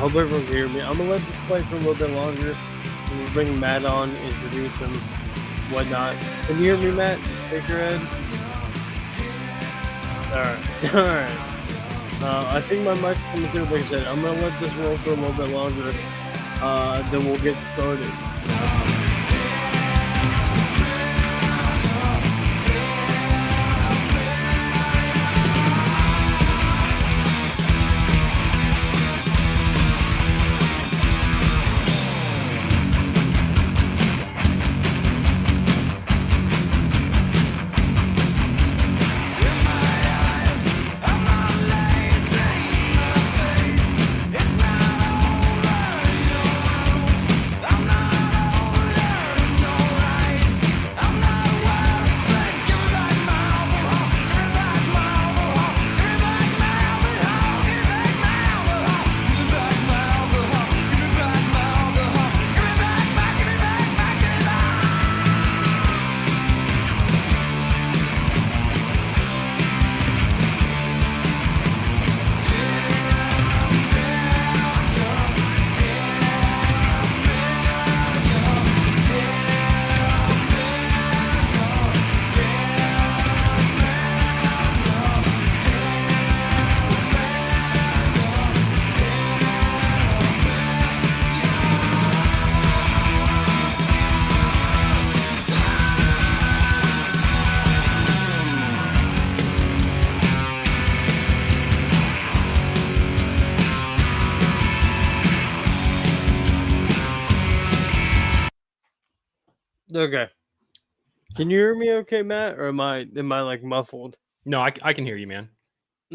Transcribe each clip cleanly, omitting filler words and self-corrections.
hope everyone can hear me. I'm gonna let this play for a little bit longer. We'll bring Matt on, introduce him, whatnot. Can you hear me, Matt? Shake your head. Alright, alright. I think my mic's coming through. Like I said, I'm gonna let this roll for a little bit longer. Then we'll get started. Okay. Can you hear me okay, Matt? Or am I like muffled? No, I can hear you, man.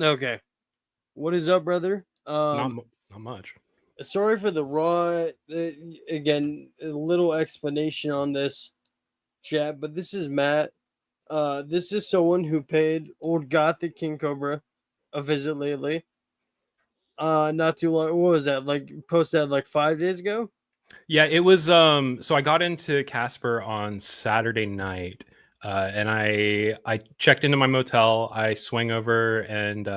Okay. What is up, brother? Not much. Sorry for the raw. Again, a little explanation on this chat, but this is Matt. This is someone who paid old Gothic King Cobra a visit lately. Not too long. What was that? Like posted that like 5 days ago? Yeah, it was so I got into Casper on Saturday night. And I checked into my motel. I swung over and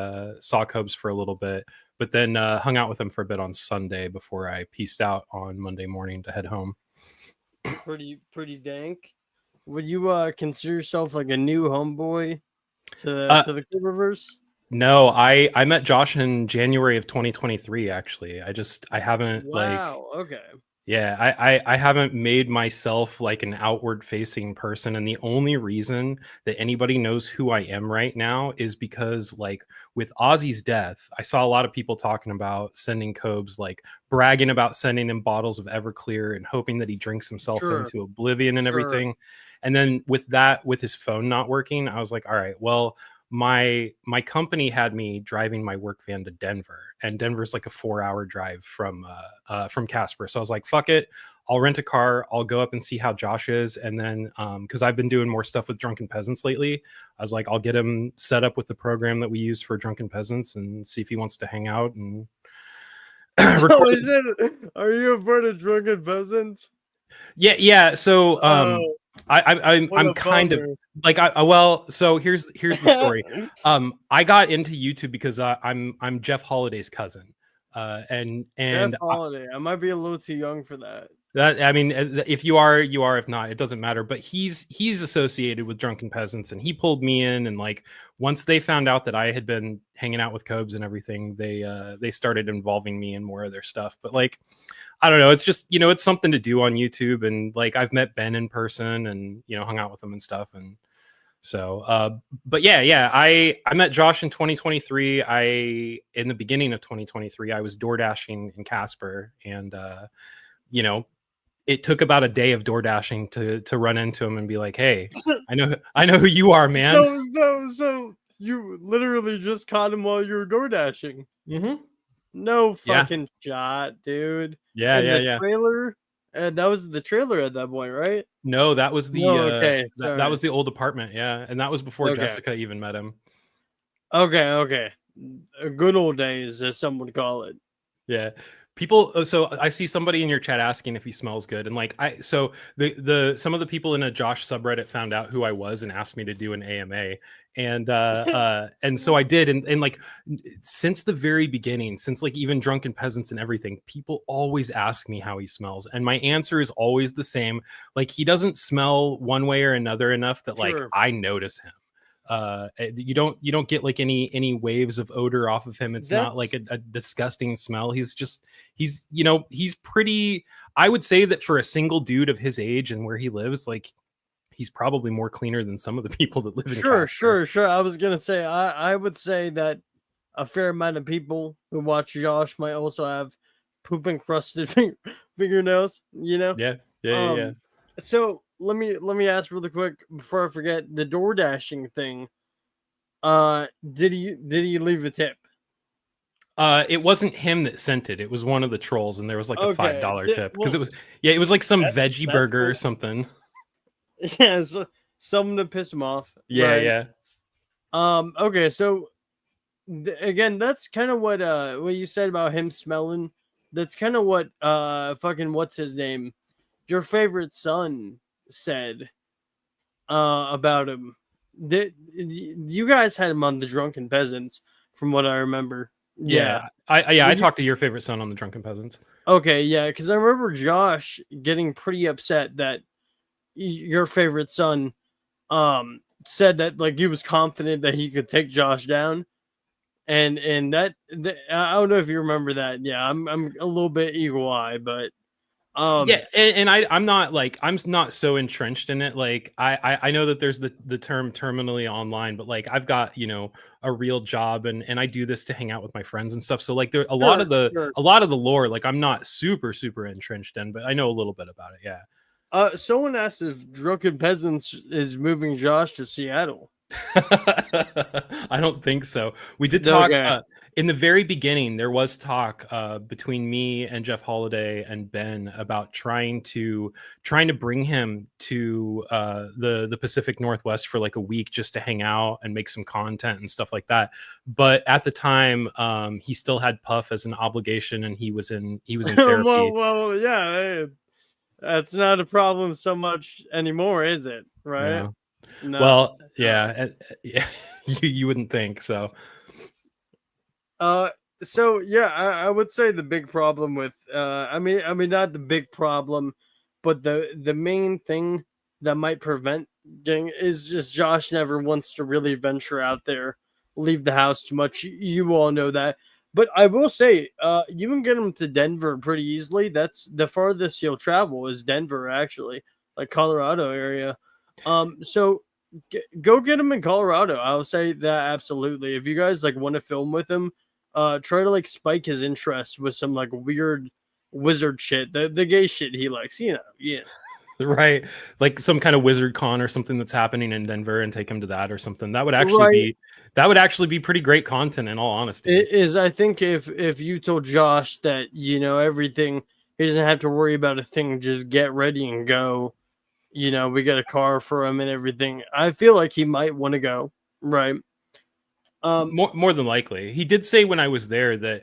saw Cobes for a little bit, but then hung out with him for a bit on Sunday before I peaced out on Monday morning to head home. Pretty dank. Would you consider yourself like a new homeboy to the Cobraverse? No, I met Josh in January of 2023. Actually, I haven't Okay. Yeah, I haven't made myself like an outward facing person. And the only reason that anybody knows who I am right now is because, like, with Ozzy's death, I saw a lot of people talking about sending Cobes, like bragging about sending him bottles of Everclear and hoping that he drinks himself into oblivion and everything. And then with his phone not working, I was like, all right, well, my company had me driving my work van to Denver, and Denver's like a 4-hour drive from Casper. So I was like, fuck it, I'll rent a car, I'll go up and see how Josh is. And then because I've been doing more stuff with Drunken Peasants lately, I was like, I'll get him set up with the program that we use for Drunken Peasants and see if he wants to hang out and record. Are you a part of Drunken Peasants? Yeah. So I'm kind of like so here's the story. I got into YouTube because I'm Jeff Holiday's cousin. And Jeff Holiday. I might be a little too young for that. I mean, if you are, you are. If not, it doesn't matter. But he's associated with Drunken Peasants, and he pulled me in. And like once they found out that I had been hanging out with Cobes and everything, they started involving me in more of their stuff. But like, I don't know. It's just, it's something to do on YouTube. And like, I've met Ben in person and, hung out with him and stuff. And so, but yeah, I met Josh in 2023. In the beginning of 2023, I was door dashing in Casper, and, it took about a day of door dashing to run into him and be like, hey, I know who you are, man. So you literally just caught him while you were door dashing. Mm-hmm. No fucking shot, dude. Yeah. Trailer, and that was the trailer at that point, right? No, that was the that was the old apartment, yeah, and that was before Jessica even met him. Okay, good old days, as some would call it. Yeah, People, so I see somebody in your chat asking if he smells good, and like so the some of the people in a Josh subreddit found out who I was and asked me to do an AMA, and so I did, and like since the very beginning, since like even Drunken Peasants and everything, people always ask me how he smells, and my answer is always the same: like he doesn't smell one way or another enough that like Sure. I notice him. You don't get like any waves of odor off of him. It's not like That's a disgusting smell. He's pretty. I would say that for a single dude of his age and where he lives, like he's probably more cleaner than some of the people that live in sure, Casper. sure. I was gonna say I would say that a fair amount of people who watch Josh might also have poop encrusted fingernails. Yeah, yeah. Um, so let me ask really quick before I forget the door dashing thing. Did he leave a tip? It wasn't him that sent it. It was one of the trolls, and there was like a five Okay, dollar tip because well it was like some that's veggie that's burger or cool. something. Yeah, so someone to piss him off, Yeah, right? yeah. Okay, so again, that's kind of what you said about him smelling. That's kind of what fucking what's his name, your favorite son said about him. You guys had him on the Drunken Peasants, from what I remember. Yeah. I Would you? talked to your favorite son on the Drunken Peasants. Okay, yeah, because I remember Josh getting pretty upset that your favorite son said that like he was confident that he could take Josh down, and I don't know if you remember that. Yeah, I'm a little bit eagle eye, but Yeah, um and I'm not like I'm not so entrenched in it. Like I know that there's the term terminally online, but like I've got a real job, and I do this to hang out with my friends and stuff. So like there sure, sure. a lot of the lore like I'm not super entrenched in, but I know a little bit about it. Yeah. Someone asked if Drunken Peasants is moving Josh to Seattle. I don't think so. We did talk Okay. in the very beginning. There was talk between me and Jeff Holiday and Ben about trying to bring him to the Pacific Northwest for like a week just to hang out and make some content and stuff like that. But at the time, he still had Puff as an obligation, and he was in well, therapy. yeah. Hey, that's not a problem so much anymore, is it? Right? No. No. Well, yeah, yeah. You wouldn't think so. Uh, so yeah, I would say the big problem with I mean not the big problem, but the main thing that might prevent getting is just Josh never wants to really venture out there, leave the house too much. You all know that. But I will say, you can get him to Denver pretty easily. That's the farthest he'll travel is Denver, actually, like Colorado area. So go get him in Colorado. I'll say that absolutely. If you guys like want to film with him, try to like spike his interest with some like weird wizard shit, the gay shit he likes, yeah. Right, like some kind of wizard con or something that's happening in Denver, and take him to that or something. Right. That would actually be pretty great content, in all honesty. It is, I think, if you told Josh that everything, he doesn't have to worry about a thing, just get ready and go. We got a car for him and everything. I feel like he might want to go. Right. More than likely, he did say when I was there that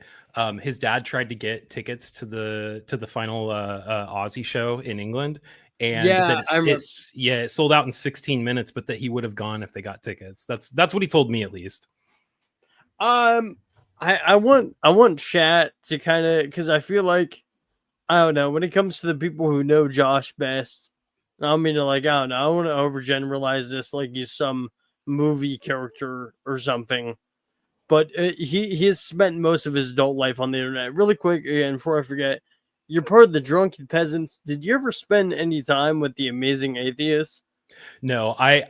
his dad tried to get tickets to the final Ozzy show in England, and Yeah, that I remember. it sold out in 16 minutes, but that he would have gone if they got tickets. That's what he told me, at least. Um, I want chat to kind of, because I feel like, I don't know, when it comes to the people who know Josh best. I don't mean to, like, I don't know, I want to overgeneralize this like he's some movie character or something. But he has spent most of his adult life on the internet. Really quick again, before I forget, you're part of the Drunken Peasants. Did you ever spend any time with the Amazing Atheist? No, Good.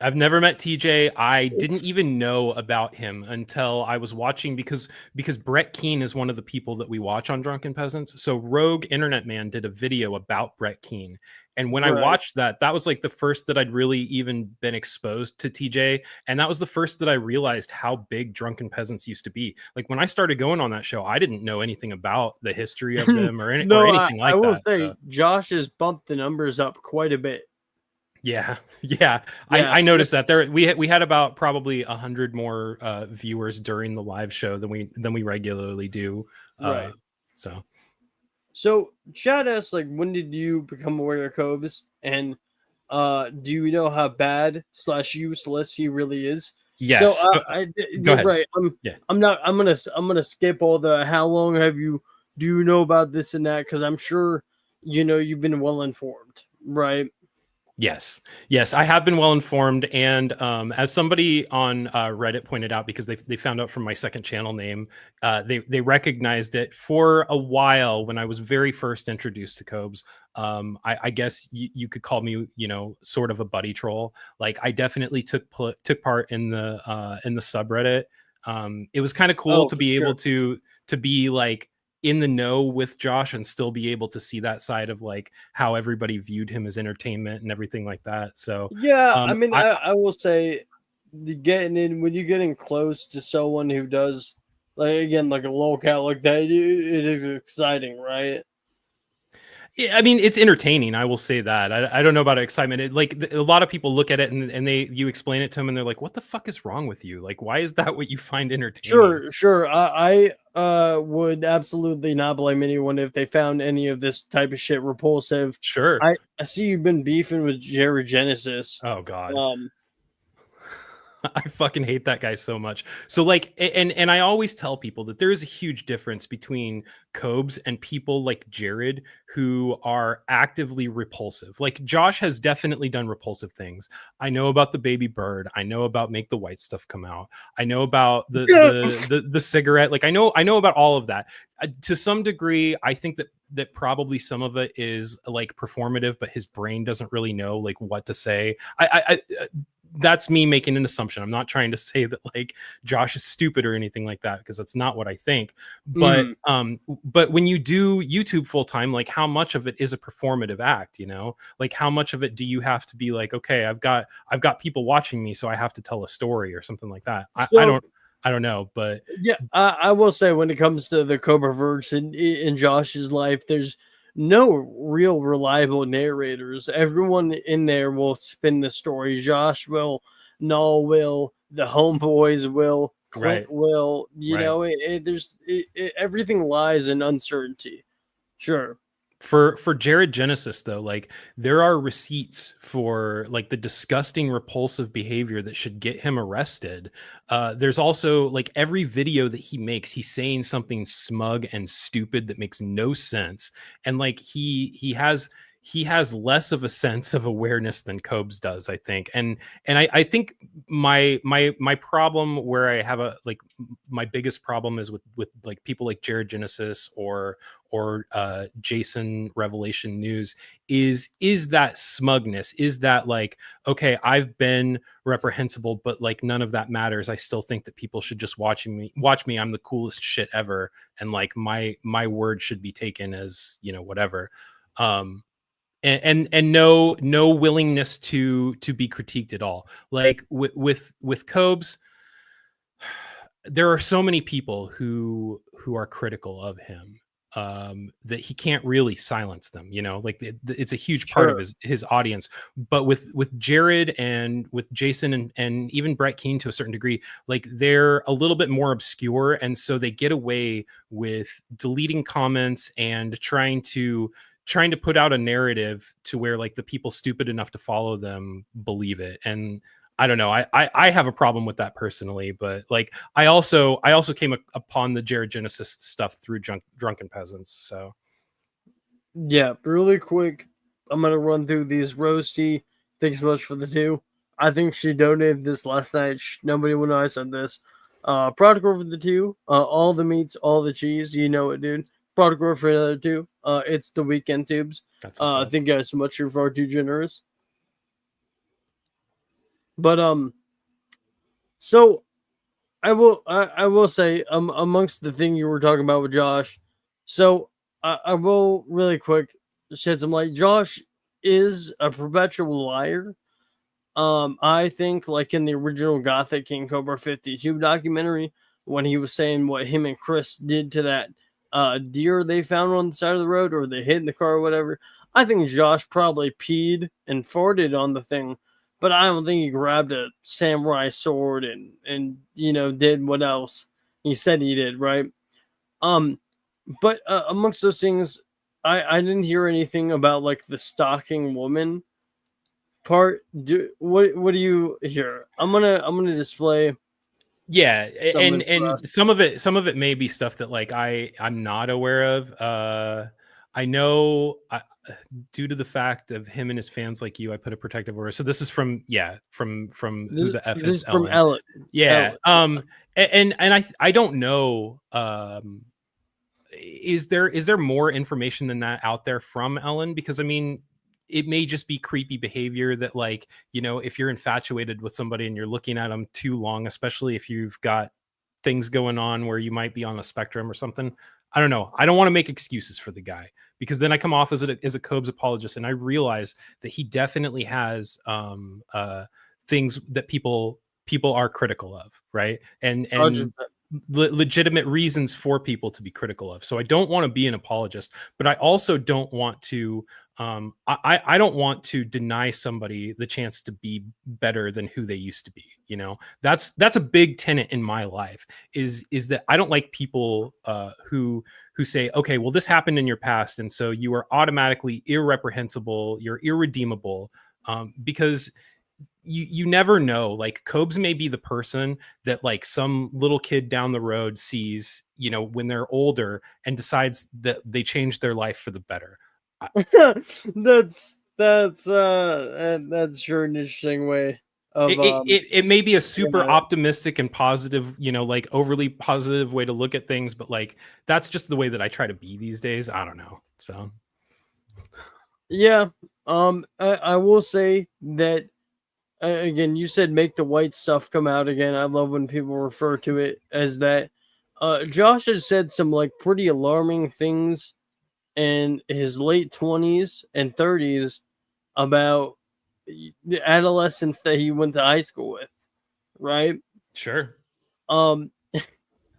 I've never met TJ. I didn't even know about him until I was watching, because Brett Keane is one of the people that we watch on Drunken Peasants. So Rogue Internet Man did a video about Brett Keane. And when I Right. watched that, that was like the first that I'd really even been exposed to TJ. And that was the first that I realized how big Drunken Peasants used to be. Like when I started going on that show, I didn't know anything about the history of them or No, anything I like will that. say So Josh has bumped the numbers up quite a bit. yeah, yeah. Yeah, I so noticed that we had about probably 100 more viewers during the live show than we regularly do. right. So Chad asks, like, when did you become aware of Cobes, and do you know how bad / useless he really is? So Yes. Go you're ahead. right. Yeah. I'm gonna skip all the how long have you do you know about this and that, because I'm sure you've been well informed, right? Yes, I have been well informed, and as somebody on Reddit pointed out, because they found out from my second channel name, they recognized it for a while when I was very first introduced to Cobes. I guess you could call me, sort of a buddy troll. Like, I definitely took part in the subreddit. It was kind of cool Oh, to for be able sure. to be like in the know with Josh and still be able to see that side of like how everybody viewed him as entertainment and everything like that. So Yeah, I mean, I I will say, the getting in when you're getting close to someone who does, like, again, like a lolcat like that, it is exciting, right? yeah, I mean, it's entertaining. I will say that. I don't know about excitement. A lot of people look at it and you explain it to them and they're like, "What the fuck is wrong with you? Like, why is that what you find entertaining?" Sure. I would absolutely not blame anyone if they found any of this type of shit repulsive. Sure. I see you've been beefing with Jared Genesis. Oh God. Um, I fucking hate that guy so much. So like, and I always tell people that there is a huge difference between Cobes and people like Jared who are actively repulsive. Like Josh has definitely done repulsive things. I know about the baby bird. I know about make the white stuff come out. I know about the cigarette. Like I know about all of that. To some degree, I think that probably some of it is like performative, but his brain doesn't really know like what to say. I that's me making an assumption. I'm not trying to say that like Josh is stupid or anything like that, because that's not what I think. mhm. But when you do YouTube full time, like how much of it is a performative act, Like how much of it do you have to be like, okay, I've got people watching me, so I have to tell a story or something like that. So I don't know, but yeah, I will say, when it comes to the Cobra verse in Josh's life, there's no real reliable narrators. Everyone in there will spin the story. Josh will, Null will, the homeboys will, Clint right, will. right. Everything lies in uncertainty. Sure. For Jared Genesis though, like there are receipts for like the disgusting repulsive behavior that should get him arrested. There's also like every video that he makes, he's saying something smug and stupid that makes no sense, and like he has less of a sense of awareness than Cobes does, I think. And I think my problem, where I have a like my biggest problem, is with like people like Jared Genesis or Jason Revelation News, is that smugness, is that like, okay, I've been reprehensible, but like none of that matters. I still think that people should just watch me. I'm the coolest shit ever, and like my word should be taken as whatever. Um, and no willingness to be critiqued at all. Like with Cobes, there are so many people who are critical of him, that he can't really silence them, like it's a huge part of Sure. his audience. But with Jared and with Jason and even Brett Keane to a certain degree, like they're a little bit more obscure, and so they get away with deleting comments and trying to put out a narrative to where like the people stupid enough to follow them believe it. And I don't know. I have a problem with that personally, but like I also came upon the Jared Genesis stuff through Drunken Peasants. So Yeah, really quick, I'm gonna run through these. Rosie, thanks so much for the 2. I think she donated this last night. Nobody will know I said this. Prodigal for the 2. All the meats, all the cheese. You know it, dude. Prodigal for another 2. It's the weekend tubes. that's what's up. Thank you guys so much. You're far too generous. But so I will say, amongst the thing you were talking about with Josh, so I will really quick shed some light. Josh is a perpetual liar. I think, like in the original Gothic King Cobra 52 documentary, when he was saying what him and Chris did to that deer they found on the side of the road, or they hit in the car or whatever, I think Josh probably peed and farted on the thing, but I don't think he grabbed a samurai sword and did what else he said he did, right? Um But amongst those things, I didn't hear anything about like the stalking woman part. What do you hear? I'm gonna display Yeah, something for and us. some of it may be stuff that like I'm not aware of. I know due to the fact of him and his fans like you, I put a protective order. So this is from from who This the F this is, is from Ellen. Ellen. Yeah. Ellen. And I don't know is there more information than that out there from Ellen? Because I mean, it may just be creepy behavior that like, you know, if you're infatuated with somebody and you're looking at them too long, especially if you've got things going on where you might be on a spectrum or something. I don't know. I don't want to make excuses for the guy because then I come off as a Cobes apologist, and I realize that he definitely has things that people are critical of, right? And 100%. legitimate reasons for people to be critical of. So I don't want to be an apologist, but I also don't want to I don't want to deny somebody the chance to be better than who they used to be. You know, that's a big tenet in my life is that I don't like people who say, okay, well, this happened in your past, and so you are automatically irreprehensible, you're irredeemable, because you never know. Like Cobes may be the person that like some little kid down the road sees, you know, when they're older and decides that they changed their life for the better. That's sure an interesting way of It may be a looking super at it. optimistic and positive, you know, like overly positive way to look at things, but like that's just the way that I try to be these days. I don't know. So Yeah. I will say that again, you said make the white stuff come out again. I love when people refer to it as that. Josh has said some like pretty alarming things in his late 20s and 30s about the adolescents that he went to high school with, right? sure. Um,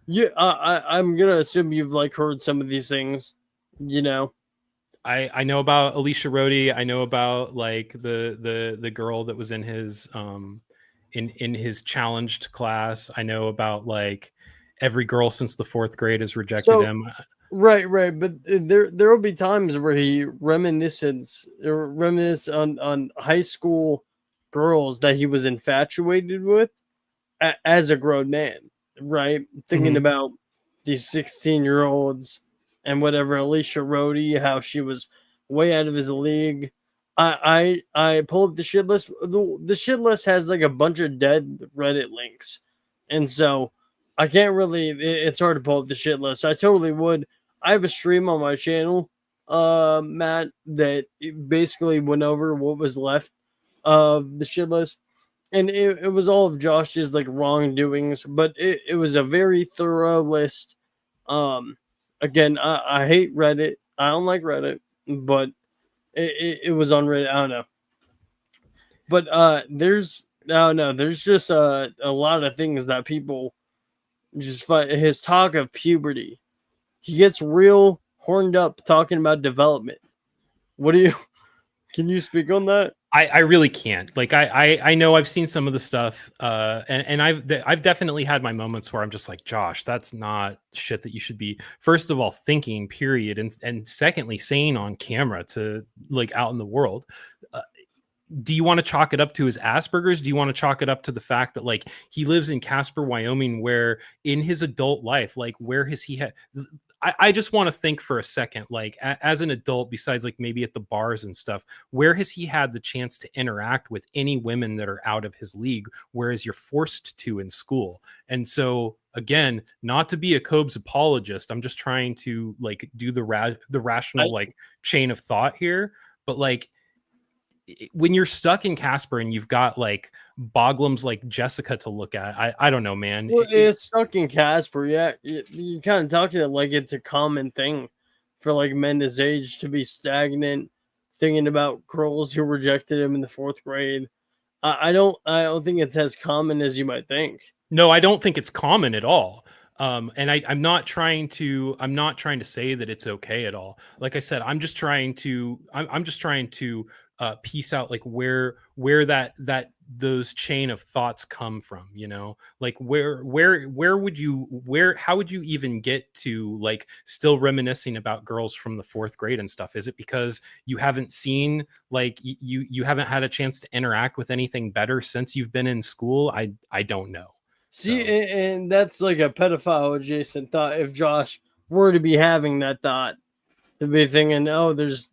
yeah, I'm gonna assume you've like heard some of these things, you know. I know about Alicia Rhodey. I know about like the girl that was in his challenged class. I know about like every girl since the fourth grade has rejected So him. right, but there will be times where he reminisce on high school girls that he was infatuated with as a grown man, right? Thinking Mhm. about these 16-year-olds and whatever Alicia Rhodey, how she was way out of his league. I pulled up the shit list. The shit list has like a bunch of dead Reddit links, and so I can't really. It's hard to pull up the shit list. I totally would. I have a stream on my channel, Matt, that basically went over what was left of the shit list, and it was all of Josh's like wrongdoings, but it was a very thorough list. Um, again, I hate Reddit. I don't like Reddit, but it was on Reddit. I don't know, but there's no, there's just a lot of things that people just his talk of puberty. He gets real horned up talking about development. What do you? Can you speak on that? I really can't. Like I know I've seen some of the stuff, and I've definitely had my moments where I'm just like, Josh, that's not shit that you should be first of all thinking, period, and secondly saying on camera to like out in the world. Uh, do you want to chalk it up to his Asperger's? Do you want to chalk it up to the fact that like he lives in Casper, Wyoming, where in his adult life, like where has he had? I just want to think for a second, like as an adult, besides like maybe at the bars and stuff, where has he had the chance to interact with any women that are out of his league, whereas you're forced to in school? And so again, not to be a Cobes apologist, I'm just trying to like do the I rational like chain of thought here, but like when you're stuck in Casper and you've got like boglums like Jessica to look at, I don't know, man. Well, it's stuck in Casper. Yeah, you kind of talking it like it's a common thing for like men his age to be stagnant, thinking about girls who rejected him in the fourth grade. I don't think it's as common as you might think. No, I don't think it's common at all. And I'm not trying to say that it's okay at all. Like I said, I'm just trying to piece out like where that those chain of thoughts come from, you know, like where would you where how would you even get to like still reminiscing about girls from the fourth grade and stuff? Is it because you haven't seen like you haven't had a chance to interact with anything better since you've been in school? I don't know. See, So and that's like a pedophile adjacent thought. If Josh were to be having that thought, to be thinking, oh, there's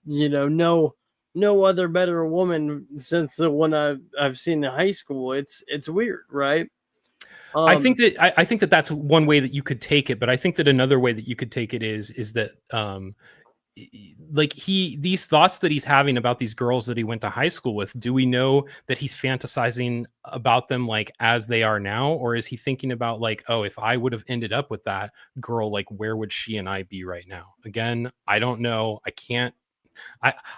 no other better woman since the one I've seen in high school. It's weird, right? Um, I think that that's one way that you could take it, but I think that another way that you could take it is that like these thoughts that he's having about these girls that he went to high school with, do we know that he's fantasizing about them like as they are now, or is he thinking about like, oh, if I would have ended up with that girl, like where would she and I be right now? Again, I don't know. I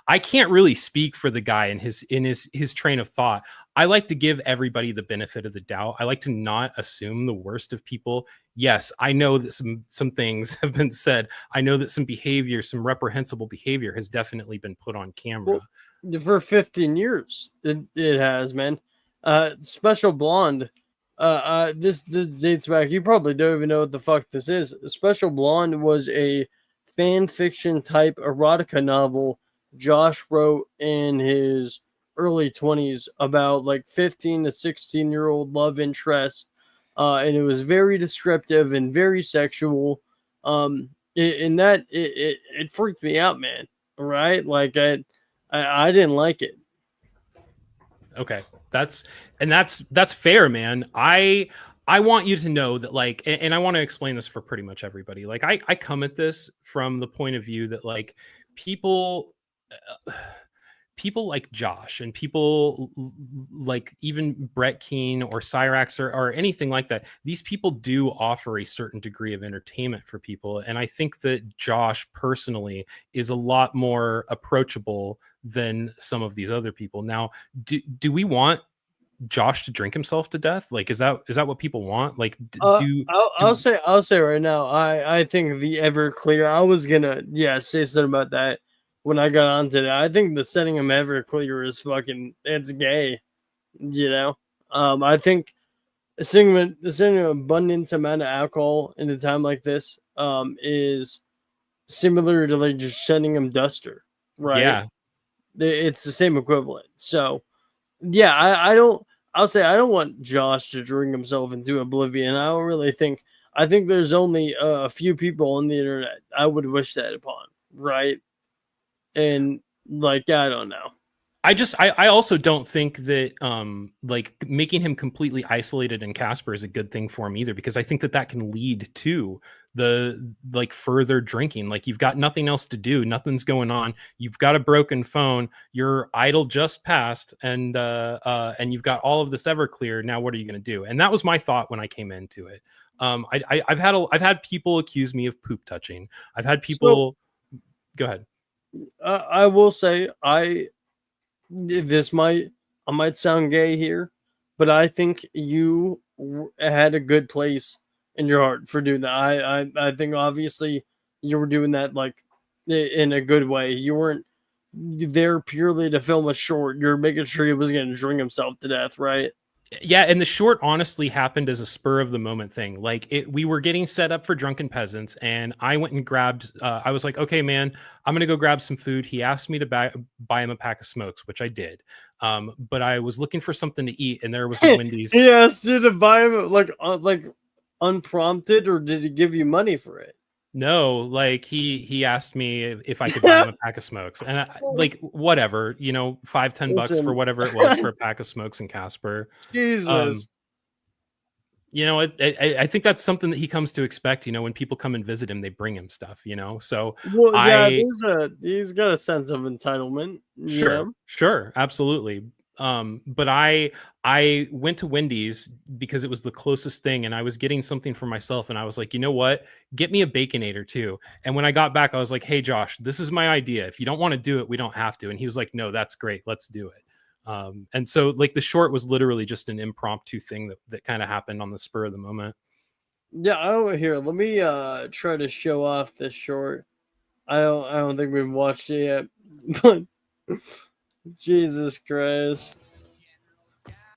I can't really speak for the guy in his train of thought. I like to give everybody the benefit of the doubt. I like to not assume the worst of people. Yes, I know that some things have been said. I know that some behavior, some reprehensible behavior has definitely been put on camera. well, for 15 years, it has, man. Special Blonde. This dates back. You probably don't even know what the fuck this is. Special Blonde was a fan fiction type erotica novel Josh wrote in his early 20s about like 15 to 16-year-old love interest. And it was very descriptive and very sexual. And it freaked me out, man. Right? Like I didn't like it. Okay. That's fair, man. I want you to know that like and I want to explain this for pretty much everybody. Like I come at this from the point of view that like people people like Josh and people like even Brett Keane or Cyrax or anything like that, these people do offer a certain degree of entertainment for people. And I think that Josh personally is a lot more approachable than some of these other people. Now, do we want Josh to drink himself to death? Like, is that what people want? Like, I'll do say right now, I think the Everclear. I was gonna say something about that when I got onto that. I think the setting him Everclear is fucking it's gay. You know, I think setting an abundance amount of alcohol in a time like this is similar to like just sending him Duster, right? yeah. It's the same equivalent. So yeah, I don't. I'll say I don't want Josh to drink himself into oblivion. I don't really think. I think there's only a few people on the internet I would wish that upon, right? And like I don't know. I also don't think that like making him completely isolated in Casper is a good thing for him either, because I think that that can lead to the like further drinking. Like you've got nothing else to do, nothing's going on, you've got a broken phone, your idol just passed, and you've got all of this Everclear. Now what are you going to do? And that was my thought when I came into it. I've had people accuse me of poop touching. I've had So people go ahead. I will say this might I might sound gay here, but I think you had a good place in your heart for doing that. I think obviously you were doing that like in a good way. You weren't there purely to film a short. You're making sure he was going to drink himself to death, right? Yeah, and the short honestly happened as a spur of the moment thing. Like we were getting set up for Drunken Peasants, and I went and grabbed. I was like, "Okay, man, I'm gonna go grab some food." He asked me to buy him a pack of smokes, which I did. But I was looking for something to eat, and there was a Wendy's. He asked you to buy him like unprompted, or did he give you money for it? No, like he asked me if I could buy him a pack of smokes, and like whatever, you know, 5-10 bucks for Listen, whatever it was for a pack of smokes in Casper. Um, Jesus. you know, I think that's something that he comes to expect. You know, when people come and visit him, they bring him stuff. You know, so Well, yeah, I he's got a sense of entitlement, you sure, know. sure, absolutely. But I went to Wendy's because it was the closest thing, and I was getting something for myself, and I was like, you know what, get me a Baconator too. And when I got back, I was like, hey Josh, this is my idea. If you don't want to do it, we don't have to. And he was like, no, that's great, let's do it. And so like the short was literally just an impromptu thing that kind of happened on the spur of the moment. Yeah, here. Let me try to show off this short. I don't think we've watched it yet, but Jesus Christ.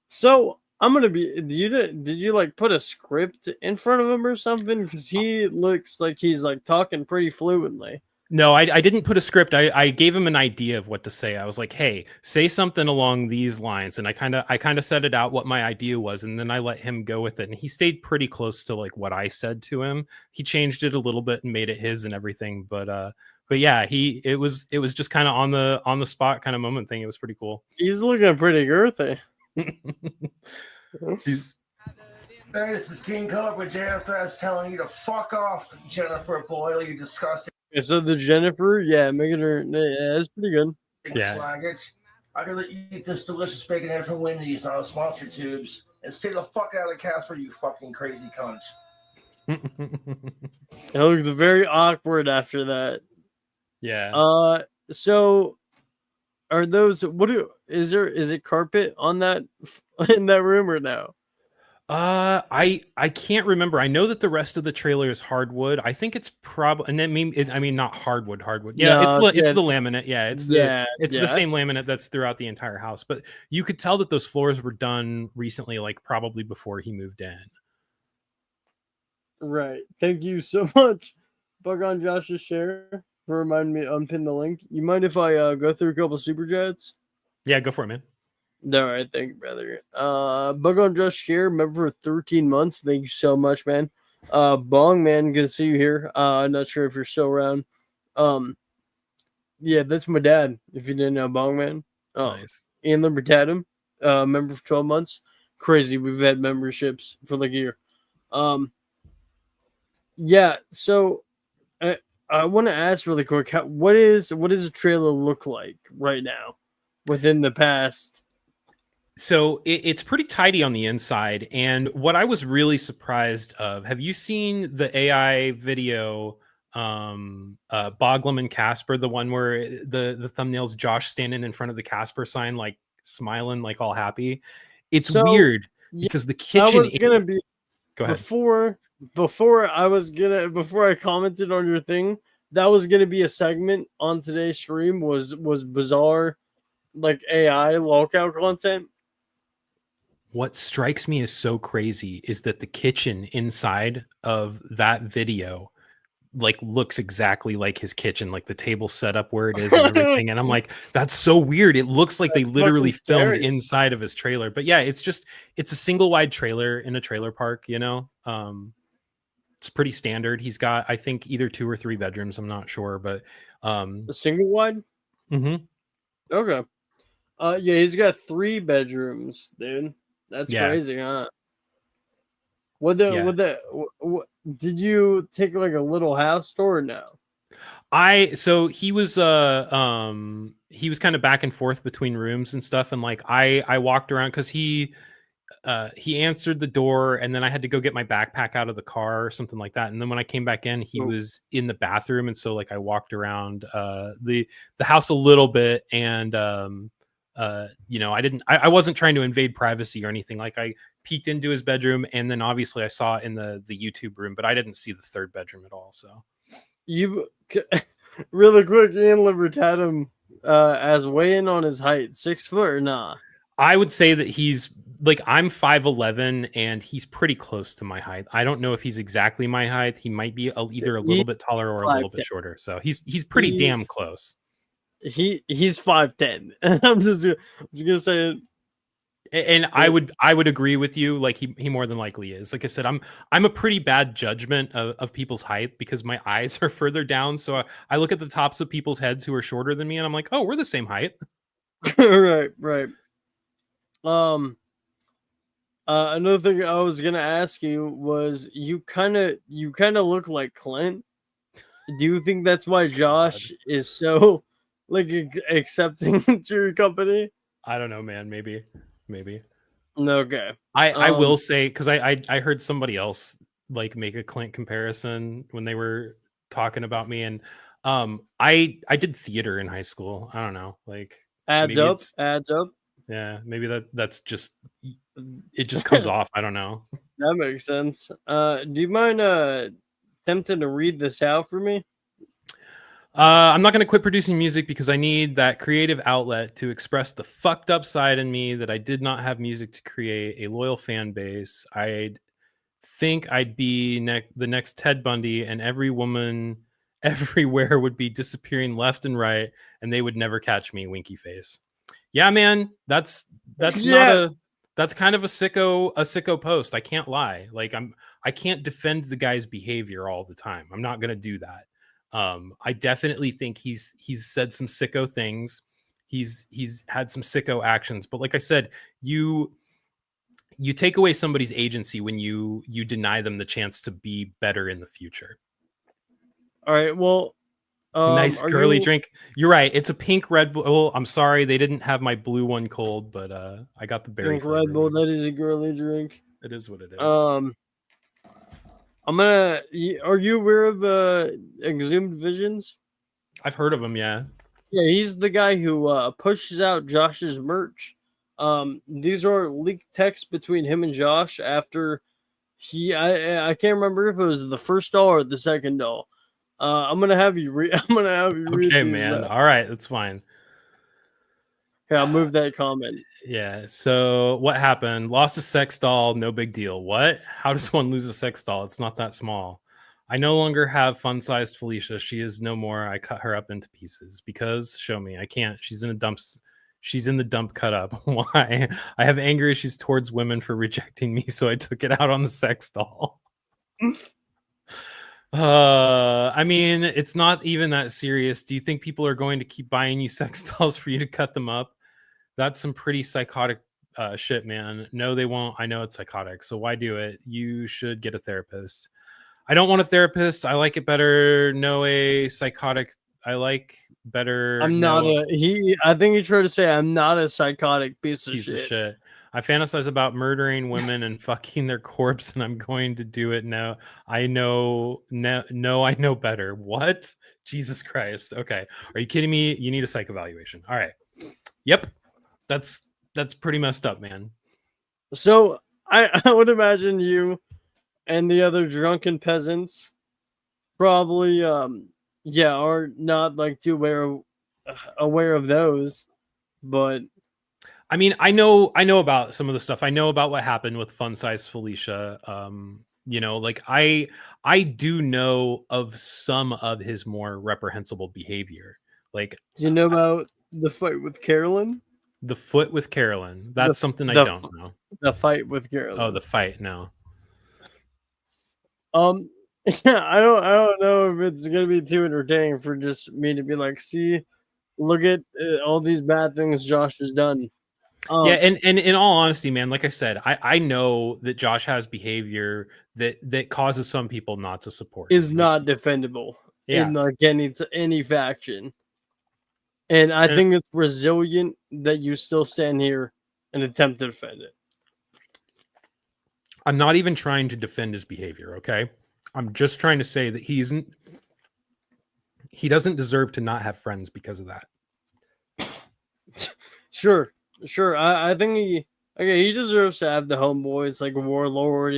So I'm gonna be. Did you like put a script in front of him or something? Because he looks like he's like talking pretty fluently. No, I didn't put a script. I gave him an idea of what to say. I was like, "Hey, say something along these lines," and I kind of set it out what my idea was, and then I let him go with it. And he stayed pretty close to like what I said to him. He changed it a little bit and made it his and everything. But yeah, it was just kind of on the spot kind of moment thing. It was pretty cool. He's looking pretty girthy. He's- Hey, this is KingCobraJFS telling you to fuck off, Jennifer Boyle, you disgusting So the Jennifer, yeah, making her, yeah, that's pretty good. Yeah. slaggots. I'm gonna eat this delicious bacon in from Wendy's on sponsor tubes and stay the fuck out of Casper, you fucking crazy cunts. It looks very awkward after that. yeah. So are those? Is it carpet on that in that room or no? I can't remember. I know that the rest of the trailer is hardwood. I think it's probably, and I mean not hardwood. Yeah, No, it's yeah, the laminate. Yeah, it's yeah, the yeah. same laminate that's throughout the entire house. But you could tell that those floors were done recently, like probably before he moved in. Right. Thank you so much, Bug on Josh's share for reminding me to unpin the link. You mind if I go through a couple super chats? Yeah, go for it, man. All right, thank you, brother. Bug on Josh share, member for 13 months. Thank you so much, man. Bong man, good to see you here. I'm not sure if you're still around. Yeah, that's my dad. If you didn't know, Bong man. Nice. Ian Libertatum, member for 12 months. Crazy, we've had memberships for like a year. Yeah, so I want to ask really quick, what does the trailer look like right now within the past? So it's pretty tidy on the inside. And what I was really surprised of, have you seen the AI video, Boglum and Casper, the one where the thumbnail's Josh standing in front of the Casper sign, like smiling, like all happy? It's So, weird yeah, because the I kitchen. was gonna be Go ahead. before I commented on your thing, that was gonna be a segment on today's stream was bizarre like AI lockout content. What strikes me as so crazy is that the kitchen inside of that video like looks exactly like his kitchen, like the table set up where it is and everything. And I'm like, that's so weird. It looks like they literally fucking filmed scary. inside of his trailer. But yeah, it's a single wide trailer in a trailer park, you know. It's pretty standard. He's got, I think, either 2 or 3 bedrooms. I'm not sure, but A single wide? mhm. Okay. Yeah, he's got 3 bedrooms, dude. That's Yeah. crazy, huh? Yeah. What did you take like a little house tour now? So he was kind of back and forth between rooms and stuff, and like I walked around because he answered the door, and then I had to go get my backpack out of the car or something like that. And then when I came back in, he was in the bathroom, and so like I walked around the house a little bit, and you know, I wasn't trying to invade privacy or anything. Like I peeked into his bedroom, and then obviously I saw it in the YouTube room, but I didn't see the 3rd bedroom at all. So You really quick, Ian Libertatum as weighing on his height, 6 foot or nah? I would say that he's like, I'm 5'11", and he's pretty close to my height. I don't know if he's exactly my height. He might be either a little bit taller or a little bit shorter. So he's pretty damn close. He's 5'10". I'm just gonna say it. And I would agree with you. Like he more than likely is. Like I said, I'm a pretty bad judgment of people's height because my eyes are further down. So I look at the tops of people's heads who are shorter than me, and I'm like, oh, we're the same height. Right. Another thing I was gonna ask you was you kind of look like Clint. Do you think that's why Josh is so like accepting to your company? I don't know, man. Maybe. Okay. I will say, because I heard somebody else like make a Clint comparison when they were talking about me, and I did theater in high school. I don't know, like adds maybe up. yeah, maybe that's just, it just comes off. I don't know. That makes sense. Do you mind attempting to read this out for me? I'm not going to quit producing music because I need that creative outlet to express the fucked up side in me that I did not have music to create a loyal fan base. I think I'd be the next Ted Bundy, and every woman everywhere would be disappearing left and right, and they would never catch me. Winky face. Yeah, man, that's Yeah. that's kind of a sicko post. I can't lie. Like I can't defend the guy's behavior all the time. I'm not gonna do that. I definitely think he's said some sicko things. He's had some sicko actions, but like I said, you take away somebody's agency when you deny them the chance to be better in the future. All right. Well, Nice are girly you drink. You're right. It's a pink Red Bull. I'm sorry they didn't have my blue one cold, but I got the berry drink flavor Red Bull? one. That is a girly drink. It is what it is. I'm gonna. Are you aware of Exhumed Visions? I've heard of him. Yeah. Yeah, he's the guy who pushes out Josh's merch. These are leaked texts between him and Josh after I can't remember if it was the first doll or the second doll. I'm gonna have you read. I'm gonna have you read. Okay, these man. now. All right, that's fine. Yeah, I'll move that comment. Yeah. So what happened? Lost a sex doll. No big deal. What? How does one lose a sex doll? It's not that small. I no longer have fun-sized Felicia. She is no more. I cut her up into pieces because show me. I can't. She's in a dump. She's in the dump cut up. Why? I have anger issues towards women for rejecting me, so I took it out on the sex doll. I mean, it's not even that serious. Do you think people are going to keep buying you sex dolls for you to cut them up? That's some pretty psychotic shit, man. No, they won't. I know it's psychotic. So why do it? You should get a therapist. I don't want a therapist. I like it better. No, a psychotic. I like better. I'm not I think he tried to say I'm not a psychotic piece of shit. I fantasize about murdering women and fucking their corpse, and I'm going to do it now. I know. No, I know better. What? Jesus Christ. Okay. Are you kidding me? You need a psych evaluation. All right. Yep. That's pretty messed up, man. So I would imagine you and the other drunken peasants probably are not like too aware of those, but I mean, I know about some of the stuff. I know about what happened with Fun Size Felicia. You know, like I do know of some of his more reprehensible behavior. Like, do you know about the fight with Carolyn? The foot with Carolyn. That's something I don't know. The fight with Carolyn. Oh, the fight. No. I don't know if it's gonna be too entertaining for just me to be like, see, look at all these bad things Josh has done. Yeah, and in all honesty, man, like I said, I know that Josh has behavior that causes some people not to support is him. not defendable in like any faction. And I think it's resilient that you still stand here and attempt to defend it. I'm not even trying to defend his behavior, okay? I'm just trying to say that he doesn't deserve to not have friends because of that. Sure. I think he deserves to have the homeboys like Warlord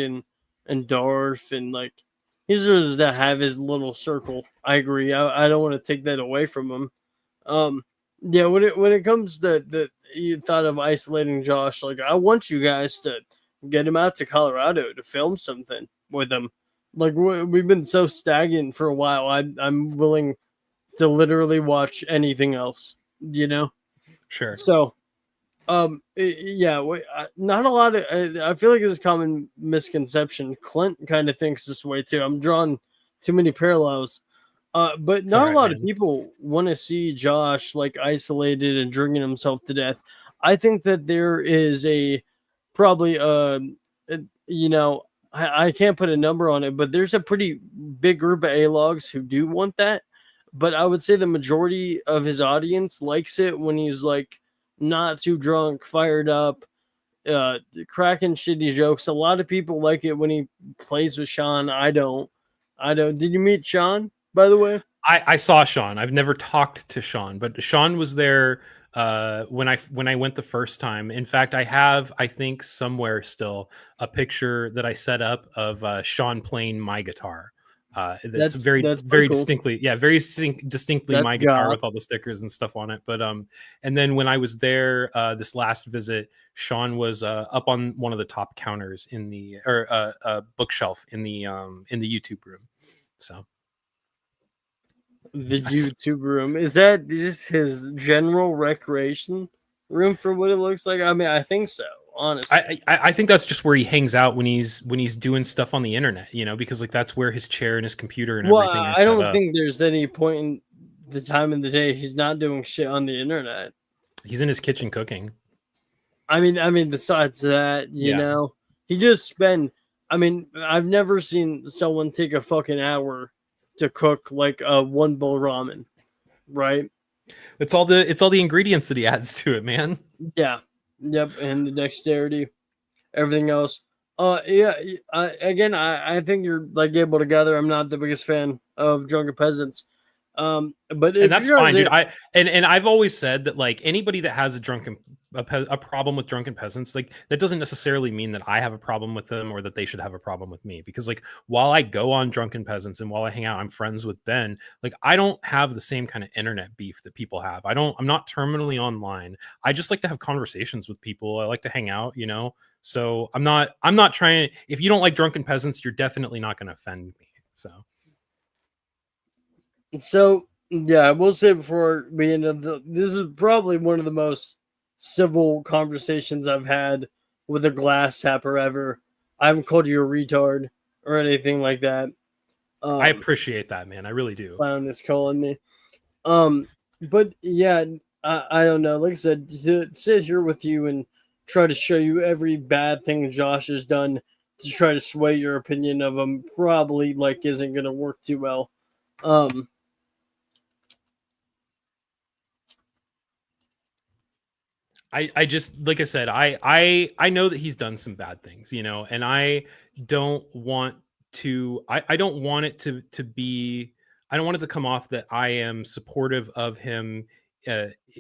and Darth, and like he deserves to have his little circle. I agree. I don't want to take that away from him. Yeah, when it comes to the you thought of isolating Josh, like I want you guys to get him out to Colorado to film something with him. Like we've been so stagnant for a while. I'm willing to literally watch anything else. You know. Sure. So, yeah, not a lot of. I feel like it's a common misconception. Clint kind of thinks this way too. I'm drawing too many parallels. But not a lot of people want to see Josh like isolated and drinking himself to death. I think that there is probably you know, I can't put a number on it, but there's a pretty big group of A-logs who do want that. But I would say the majority of his audience likes it when he's like not too drunk, fired up, cracking shitty jokes. A lot of people like it when he plays with Sean. I don't. Did you meet Sean, by the way? I saw Sean. I've never talked to Sean, but Sean was there when I went the first time. In fact, I think somewhere still a picture that I set up of Sean playing my guitar. That's That's very pretty cool. distinctly, distinctly That's my guitar with goth. all the stickers and stuff on it. But and then when I was there this last visit, Sean was up on one of the top counters in the bookshelf in the YouTube room. So The YouTube room, is that just his general recreation room for what it looks like? I mean, I think so. Honestly, I think that's just where he hangs out when he's doing stuff on the internet, you know, because like that's where his chair and his computer and well, everything are I set don't up. think there's any point in the time in the day he's not doing shit on the internet. He's in his kitchen cooking. I mean, besides that, you Yeah. know, he just spend. I mean, I've never seen someone take a fucking hour to cook like a one bowl ramen, right? It's all the ingredients that he adds to it, man. Yeah, yep, and the dexterity, everything else. Yeah. I think you're like able to gather. I'm not the biggest fan of Drunken Peasants. But And if that's you guys, fine, dude. And I've always said that like anybody that has a problem with drunken peasants, like that doesn't necessarily mean that I have a problem with them or that they should have a problem with me. Because like while I go on Drunken Peasants and while I hang out, I'm friends with Ben. Like I don't have the same kind of internet beef that people have. I'm not terminally online. I just like to have conversations with people. I like to hang out, you know. So I'm not trying. If you don't like Drunken Peasants, you're definitely not going to offend me. so yeah, I will say before we end up, this is probably one of the most civil conversations I've had with a glass tapper ever. I haven't called you a retard or anything like that. I appreciate that, man. I really do. Clown is calling me. But yeah, I don't know. Like I said, to sit here with you and try to show you every bad thing Josh has done to try to sway your opinion of him probably like isn't gonna work too well. I just like I said, I know that he's done some bad things, you know, and I don't want I don't want it to be I don't want it to come off that I am supportive of him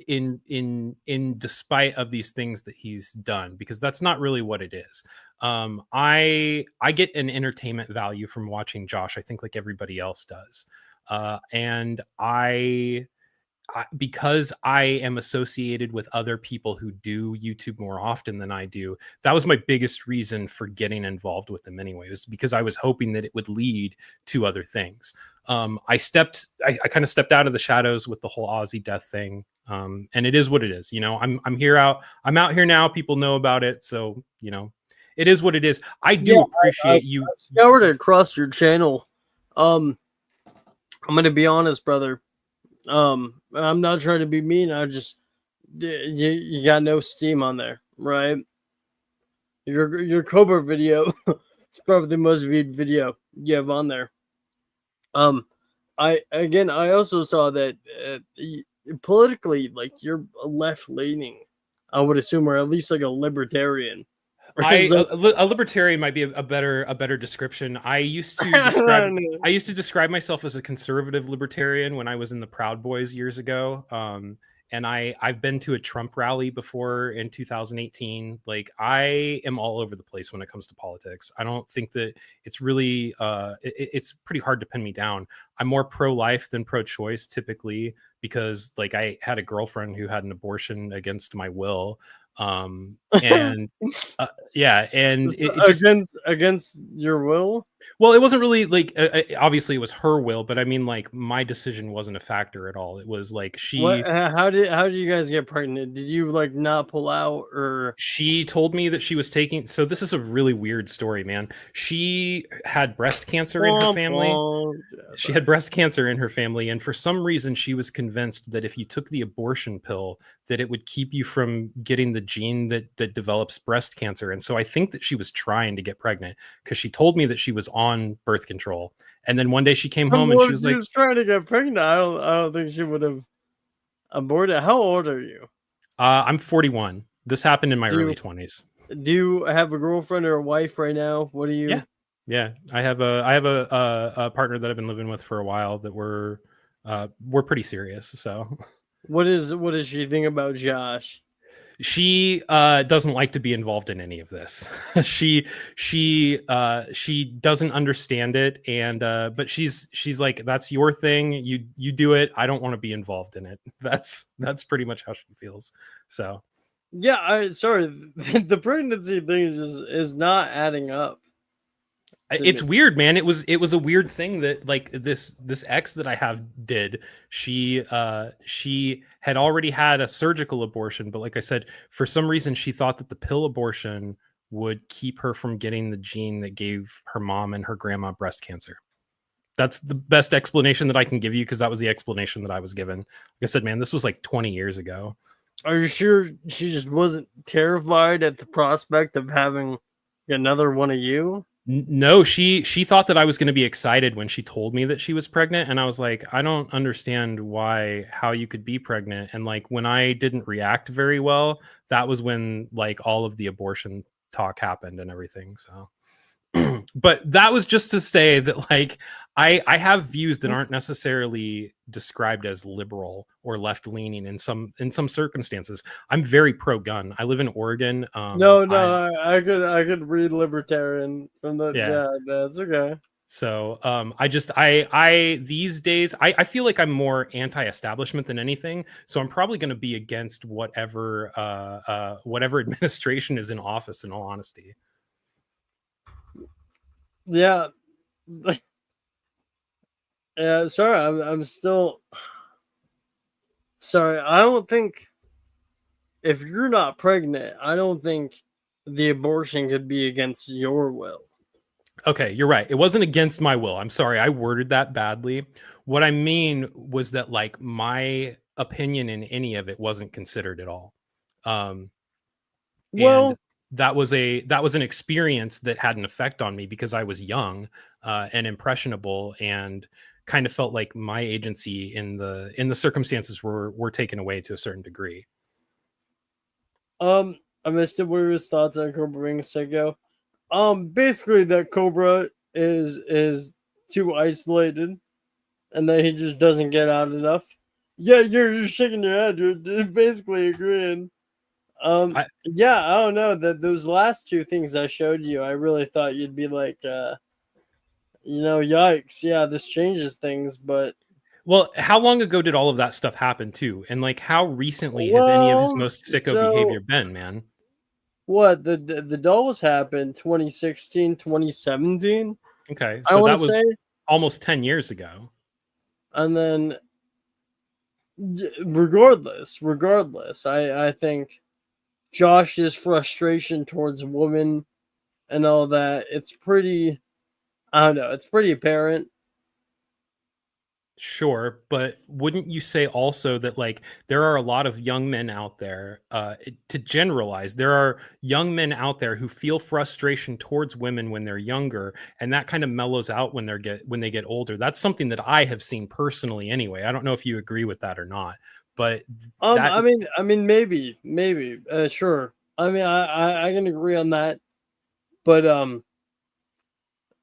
in despite of these things that he's done, because that's not really what it is. I get an entertainment value from watching Josh, I think like everybody else does. And because I am associated with other people who do YouTube more often than I do, that was my biggest reason for getting involved with them anyway, was because I was hoping that it would lead to other things. I kind of stepped out of the shadows with the whole Ozzy death thing. And it is what it is. You know, I'm out here now. People know about it. So, you know, it is what it is. I do appreciate you. I scoured across your channel. I'm going to be honest, brother. I'm not trying to be mean. I just you got no steam on there, right? Your Cobra video is probably the most viewed video you have on there. I also saw that politically, like you're left leaning, I would assume, or at least like a libertarian. A libertarian might be a better description. I used to describe myself as a conservative libertarian when I was in the Proud Boys years ago. And I've been to a Trump rally before in 2018. Like I am all over the place when it comes to politics. I don't think that it's really it's pretty hard to pin me down. I'm more pro-life than pro-choice typically, because like I had a girlfriend who had an abortion against my will. And yeah, and it just against your will. Well, it wasn't really like obviously it was her will, but I mean like my decision wasn't a factor at all. It was like how did you guys get pregnant? Did you like not pull out, or she told me that she was taking, so this is a really weird story, man. She had breast cancer in her family. She had breast cancer in her family, and for some reason she was convinced that if you took the abortion pill that it would keep you from getting the gene that develops breast cancer. And so I think that she was trying to get pregnant, because she told me that she was on birth control. And then one day she came home and she was like, trying to get pregnant. I don't think she would have aborted. How old are you? I'm 41. This happened in my early 20s. Do you have a girlfriend or a wife right now? What do you? Yeah. I have a partner that I've been living with for a while that we're pretty serious. So what does she think about Josh? She doesn't like to be involved in any of this. she doesn't understand it, and but she's like, that's your thing. You do it. I don't want to be involved in it. That's pretty much how she feels. So Yeah, sorry, the pregnancy thing is not adding up to it's me. weird, man. It was a weird thing that like this ex that I have did. She had already had a surgical abortion, but like I said, for some reason she thought that the pill abortion would keep her from getting the gene that gave her mom and her grandma breast cancer. That's the best explanation that I can give you, because that was the explanation that I was given. Like I said, man, this was like 20 years ago. Are you sure she just wasn't terrified at the prospect of having another one of you? No, she thought that I was going to be excited when she told me that she was pregnant, and I was like, I don't understand how you could be pregnant. And like when I didn't react very well, that was when like all of the abortion talk happened and everything. So but that was just to say that like I have views that aren't necessarily described as liberal or left leaning in some circumstances. I'm very pro gun. I live in Oregon. No, I could read libertarian from the Yeah. that's okay. So I these days I feel like I'm more anti-establishment than anything. So I'm probably going to be against whatever administration is in office, in all honesty. Yeah. Yeah, sorry, I'm still sorry. I don't think, if you're not pregnant, I don't think the abortion could be against your will. Okay, you're right. It wasn't against my will. I'm sorry, I worded that badly. What I mean was that like my opinion in any of it wasn't considered at all. Well, And that was an experience that had an effect on me because I was young and impressionable, and kind of felt like my agency in the circumstances were taken away to a certain degree. I missed it. What were his thoughts on Cobra being a sicko? Basically that Cobra is too isolated, and that he just doesn't get out enough. Yeah, you're shaking your head. You're basically agreeing. Yeah, I don't know, that those last two things I showed you, I really thought you'd be like, yikes, yeah, this changes things, but Well, how long ago did all of that stuff happen too? And like how recently has any of his well, most sicko so behavior been, man? what the dolls happened 2016, 2017, Okay, I so want that to was say, almost 10 years ago. and then regardless, I think Josh's frustration towards women and all that, it's pretty, I don't know, it's pretty apparent. Sure, but wouldn't you say also that like there are a lot of young men out there, to generalize, there are young men out there who feel frustration towards women when they're younger, and that kind of mellows out when they get older. That's something that I have seen personally anyway. I don't know if you agree with that or not, but that Maybe, sure. I mean, I can agree on that, but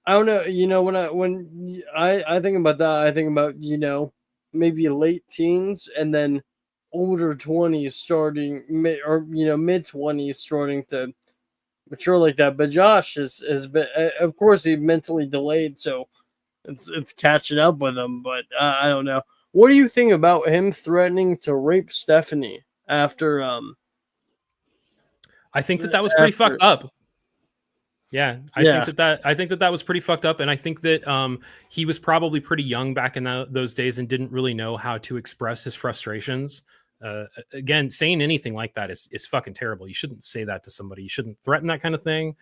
I don't know. When I think about that, I think about maybe late teens and then older 20s starting or mid 20s starting to mature like that. But Josh has been, of course, he mentally delayed, so it's catching up with him. But I don't know. What do you think about him threatening to rape Stephanie after I think that was pretty fucked up. Yeah, I Yeah. think that was pretty fucked up, and I think that he was probably pretty young back in those days and didn't really know how to express his frustrations. Again, saying anything like that is fucking terrible. You shouldn't say that to somebody. You shouldn't threaten that kind of thing.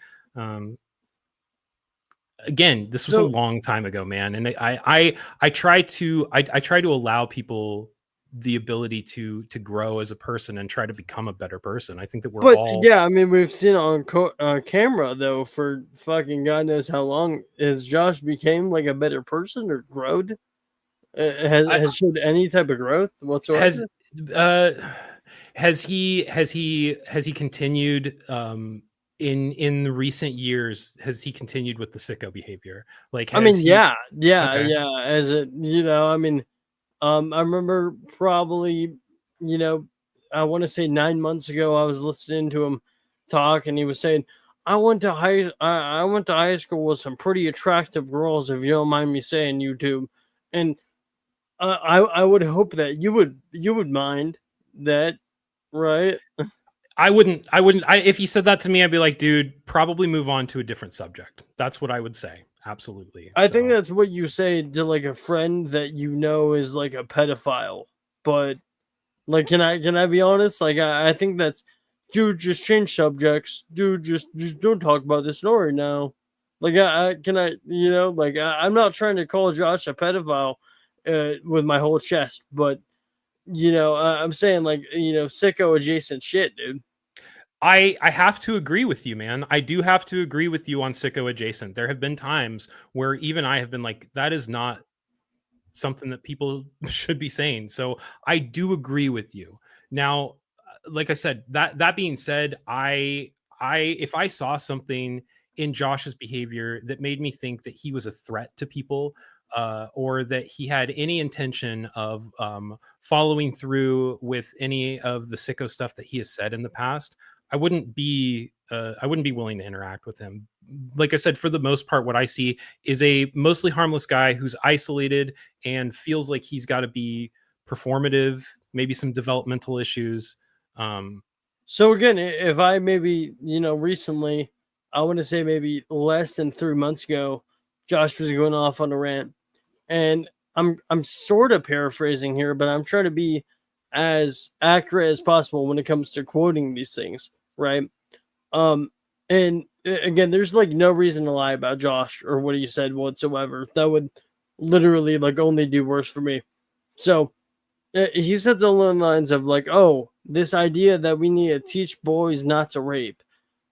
Again, this was a long time ago, man, and I try to allow people the ability to grow as a person and try to become a better person. I think that we're all. Yeah, I mean, we've seen it on camera though for fucking God knows how long. Has Josh became like a better person or growed? Has showed any type of growth whatsoever? Has he continued in the recent years? Has he continued with the sicko behavior? Like, I mean, yeah. Okay. As it, I mean, I remember probably, I want to say 9 months ago, I was listening to him talk, and he was saying, I went to high school with some pretty attractive girls, if you don't mind me saying, YouTube. And I would hope that you would mind that, right? I wouldn't. If he said that to me, I'd be like, dude, probably move on to a different subject. That's what I would say. Absolutely. I think that's what you say to like a friend that you know is like a pedophile. But like, can I be honest? Like, I think that's, dude, just change subjects. Dude, just don't talk about this story now. Like, I'm not trying to call Josh a pedophile with my whole chest, but I'm saying, like, sicko adjacent shit, dude. I have to agree with you, man. I do have to agree with you on sicko adjacent. There have been times where even I have been like, that is not something that people should be saying. So I do agree with you. Now, like I said, that being said, I if I saw something in Josh's behavior that made me think that he was a threat to people, or that he had any intention of following through with any of the sicko stuff that he has said in the past, I wouldn't be willing to interact with him. Like I said, for the most part, what I see is a mostly harmless guy who's isolated and feels like he's got to be performative, maybe some developmental issues. So again, if I maybe, recently, I want to say maybe less than 3 months ago, Josh was going off on a rant, and I'm sort of paraphrasing here, but I'm trying to be as accurate as possible when it comes to quoting these things, right? And again, there's like no reason to lie about Josh or what he said whatsoever. That would literally like only do worse for me. So he said along the lines of like, oh, this idea that we need to teach boys not to rape.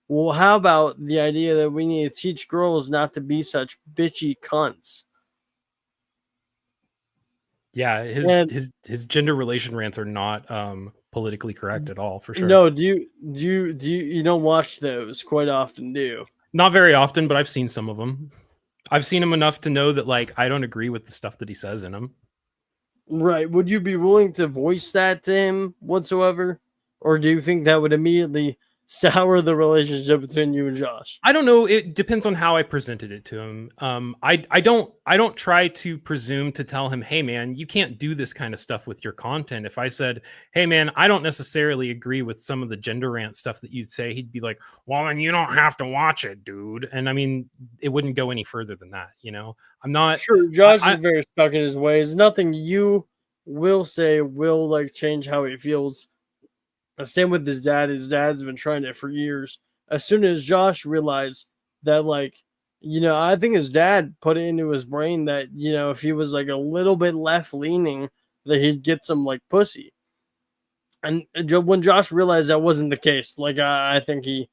Well, how about the idea that we need to teach girls not to be such bitchy cunts? Yeah, his gender relation rants are not politically correct at all, for sure. No, do you don't watch those quite often, do you? Not very often, but I've seen some of them. I've seen him enough to know that like I don't agree with the stuff that he says in them. Right. Would you be willing to voice that to him whatsoever? Or do you think that would immediately sour the relationship between you and Josh? I don't know. It depends on how I presented it to him. I don't try to presume to tell him, hey man, you can't do this kind of stuff with your content. If I said, hey man, I don't necessarily agree with some of the gender rant stuff that you'd say, he'd be like, well, then you don't have to watch it, dude. And I mean, it wouldn't go any further than that. I'm not sure. Josh is very stuck in his ways. Nothing you will say will like change how he feels. Same with his dad. His dad's been trying it for years. As soon as Josh realized that, like, I think his dad put it into his brain that, if he was like a little bit left leaning, that he'd get some like pussy. And when Josh realized that wasn't the case, like, I think he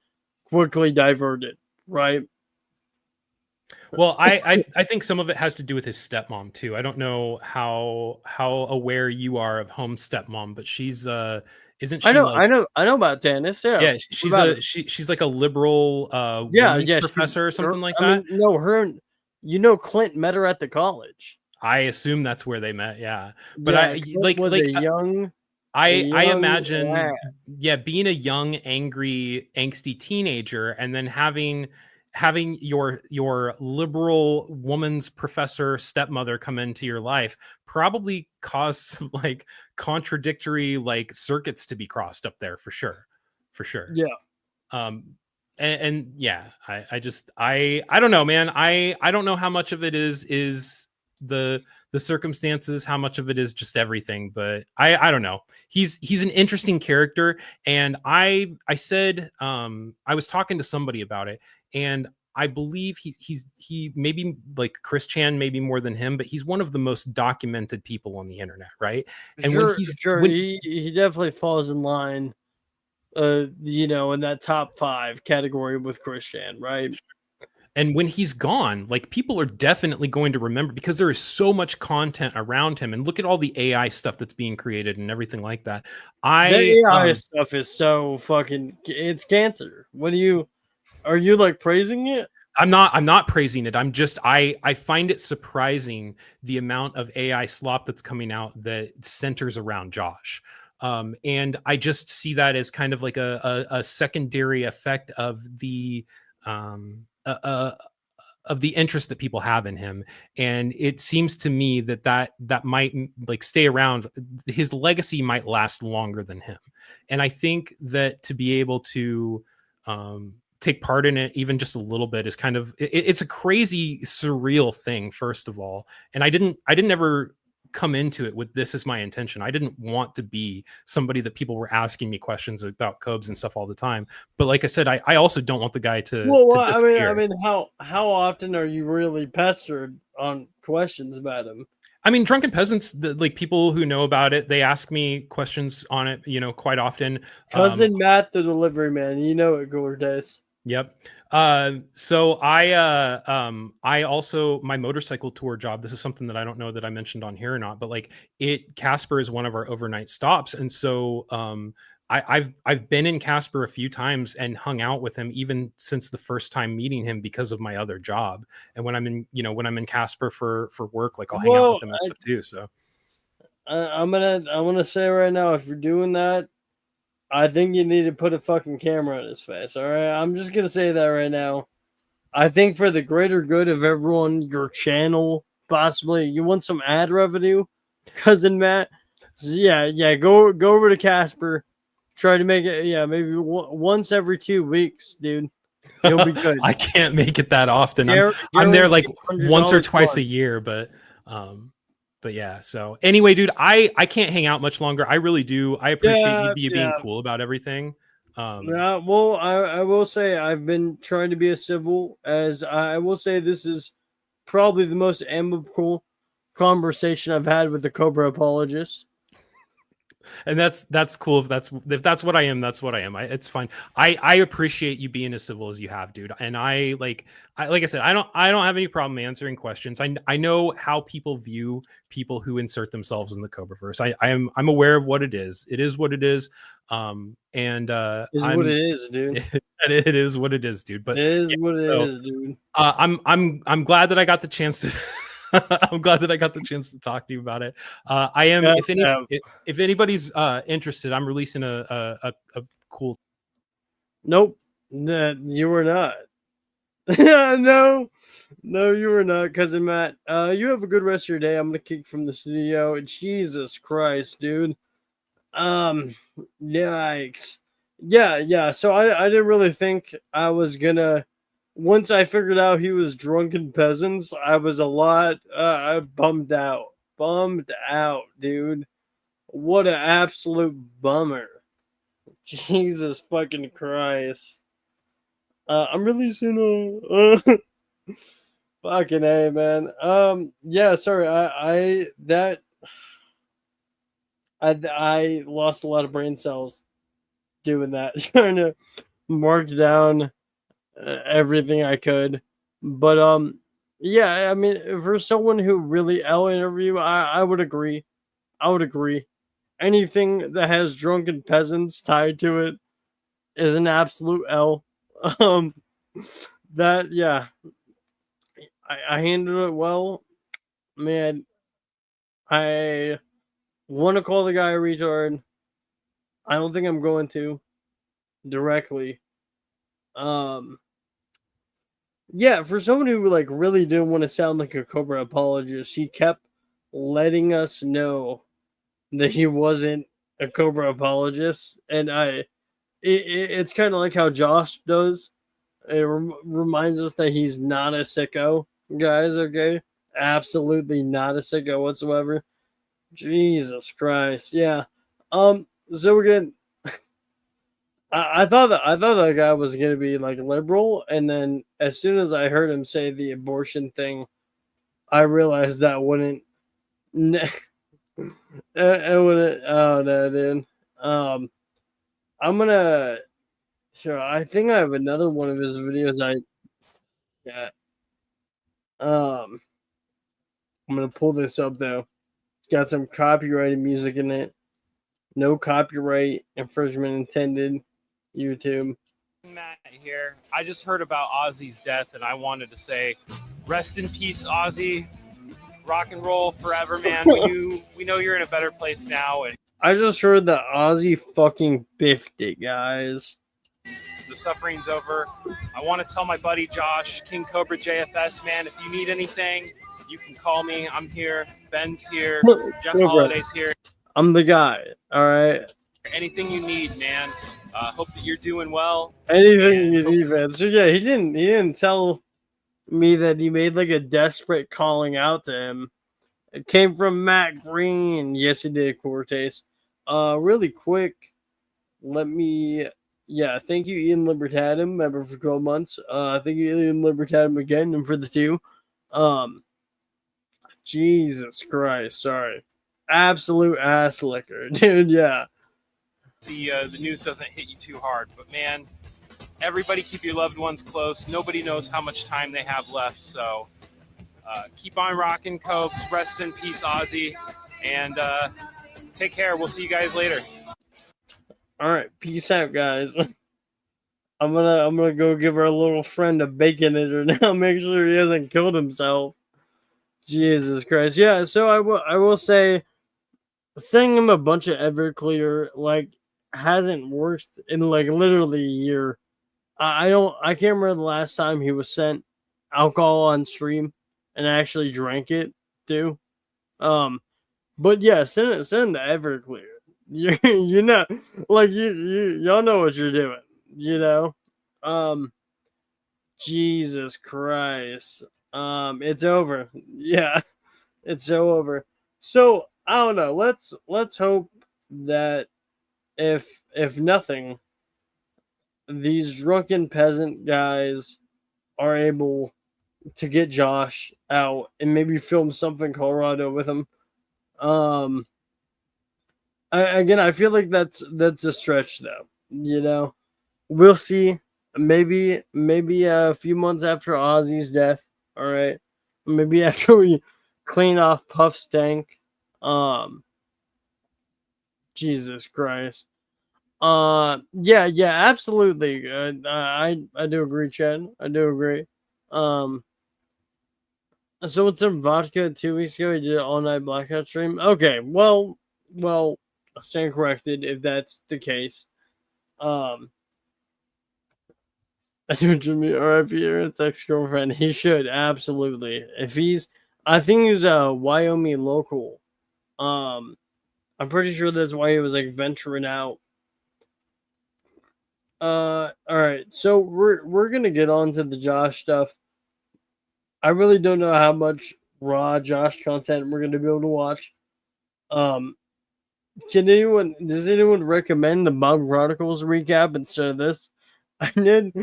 quickly diverted, right? Well, I think some of it has to do with his stepmom too. I don't know how aware you are of home stepmom, but she's isn't she? I know about Dennis. Yeah, she's like a liberal women's professor or something like that. I mean, no, her, Clint met her at the college. I assume that's where they met. Yeah, but I imagine, lad. Being a young, angry, angsty teenager, and then having your liberal woman's professor stepmother come into your life probably caused some like contradictory like circuits to be crossed up there for sure. Yeah. And yeah, I don't know, man. I don't know how much of it is the circumstances, how much of it is just everything, but I don't know. He's an interesting character, and I said I was talking to somebody about it, and I believe he maybe like Chris Chan, maybe more than him, but he's one of the most documented people on the internet, right? And he definitely falls in line, in that top 5 category with Chris Chan, right? And when he's gone, like people are definitely going to remember because there is so much content around him. And look at all the AI stuff that's being created and everything like that. The AI stuff is so fucking, it's cancer. Are you like praising it? I'm not praising it. I'm just, I find it surprising the amount of AI slop that's coming out that centers around Josh. And I just see that as kind of like a secondary effect of the interest that people have in him. And it seems to me that might like stay around. His legacy might last longer than him. And I think that to be able to take part in it even just a little bit is kind of it's a crazy surreal thing, first of all. And I didn't ever come into it with this as my intention. I didn't want to be somebody that people were asking me questions about Cobes and stuff all the time. But like I said, I also don't want the guy to disappear. I mean, how often are you really pestered on questions about him? I mean, Drunken Peasants, like people who know about it, they ask me questions on it, quite often. Cousin Matt, the delivery man, it, Cooler Days. Yep. So I also, my motorcycle tour job, this is something that I don't know that I mentioned on here or not, but like Casper is one of our overnight stops. And so, I've been in Casper a few times and hung out with him even since the first time meeting him because of my other job. And when I'm in Casper for work, like I'll hang out with him and stuff too. So I'm gonna say right now, if you're doing that, I think you need to put a fucking camera in his face. All right, I'm just gonna say that right now. I think for the greater good of everyone, your channel, possibly, you want some ad revenue, Cousin Matt. Yeah, go over to Casper. Try to make it, maybe once every 2 weeks, dude. You'll be good. I can't make it that often. I'm there like once or twice a year, but yeah. So anyway, dude, I can't hang out much longer. I really do. I appreciate you being cool about everything. Well, I will say I've been trying to be as civil as I will say. This is probably the most amicable conversation I've had with the Cobra apologist. And that's cool. If that's what I am, that's what I am. It's fine. I appreciate you being as civil as you have, dude. And like I said, I don't have any problem answering questions. I know how people view people who insert themselves in the Cobraverse. I'm aware of what it is. It is what it is. What it is, dude. It is what it is, dude. But it is what it is, dude. I'm glad that I got the chance to. I'm glad that I got the chance to talk to you about it. I am. If anybody's interested, I'm releasing a cool. Nope, you were not. No, you were not, Cousin Matt. You have a good rest of your day. I'm gonna kick from the studio. Jesus Christ, dude. Yikes. Yeah. So I didn't really think I was gonna. Once I figured out he was Drunken Peasants, I was a lot bummed out. Bummed out, dude. What an absolute bummer. Jesus fucking Christ. I'm releasing a fucking A, man. Yeah, sorry. I lost a lot of brain cells doing that, trying to mark down everything I could. But yeah, I mean, for someone who really L interview, I would agree. Anything that has Drunken Peasants tied to it is an absolute L. That, yeah, I handled it well. Man, I want to call the guy a retard. I don't think I'm going to directly. Yeah, for someone who like really didn't want to sound like a Cobra apologist, he kept letting us know that he wasn't a Cobra apologist, and it's kind of like how Josh does. It reminds us that he's not a sicko, guys. Okay, absolutely not a sicko whatsoever. Jesus Christ, yeah. So we're gonna. I thought that guy was gonna be like liberal, and then as soon as I heard him say the abortion thing, I realized that wouldn't. It wouldn't. Oh no, dude. I'm gonna. Sure, I think I have another one of his videos. I'm gonna pull this up though. It's got some copyrighted music in it. No copyright infringement intended. YouTube. Matt here. I just heard about Ozzy's death, and I wanted to say, rest in peace, Ozzy. Rock and roll forever, man. We know you're in a better place now, and I just heard that Ozzy fucking biffed it, guys. The suffering's over. I want to tell my buddy Josh, KingCobraJFS, man, if you need anything, you can call me. I'm here. Ben's here. Jeff Cobra, Holiday's here. I'm the guy. All right. Anything you need, man. Hope that you're doing well. Anything you need, man. So yeah, he didn't tell me that he made like a desperate calling out to him. It came from Matt Green. Yes, he did, Cortez. Really quick, let me. Yeah, thank you, Ian Libertatum, member for 12 months. Thank you, Ian Libertatum again, and for the 2. Jesus Christ, sorry. Absolute ass liquor, dude. Yeah. The news doesn't hit you too hard, but man, everybody keep your loved ones close. Nobody knows how much time they have left, so keep on rocking, Cobes. Rest in peace, Ozzy, and take care. We'll see you guys later. All right, peace out, guys. I'm gonna go give our little friend a baconator now. Make sure he hasn't killed himself. Jesus Christ, yeah. So I will say, sending him a bunch of Everclear like hasn't worked in like literally a year. I can't remember the last time he was sent alcohol on stream and actually drank it too. But yeah, send the Everclear. You know, like y'all know what you're doing. You know, Jesus Christ, it's over. Yeah, it's so over. So I don't know. Let's hope that if nothing, these drunken peasant guys are able to get Josh out and maybe film something Colorado with him. I feel like that's a stretch though. You know, we'll see. Maybe a few months after Ozzy's death. All right, maybe after we clean off Puff Stank. Jesus Christ. Yeah, absolutely. I do agree, Chad. I do agree. So with some vodka 2 weeks ago, he did an all night blackout stream. Okay, well, I stand corrected if that's the case. I do Jimmy RIP Aaron's ex girlfriend. He should absolutely. If I think he's a Wyoming local. I'm pretty sure that's why he was like venturing out. All right. So we're gonna get on to the Josh stuff. I really don't know how much raw Josh content we're gonna be able to watch. Does anyone recommend the Bug Chronicles recap instead of this? I did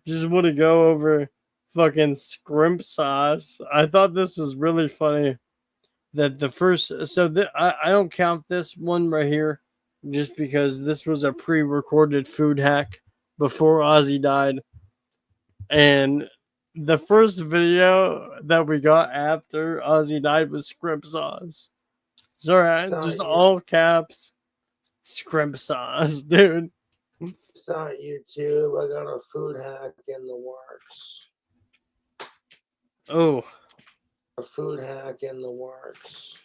just want to go over fucking scrimp sauce. I thought this is really funny that the first I don't count this one right here just because this was a pre-recorded food hack before Ozzy died, and the first video that we got after Ozzy died was scrimp sauce. Sorry, just all caps. Scrimp sauce, dude. It's on YouTube. I got a food hack in the works. Oh, A food hack in the works.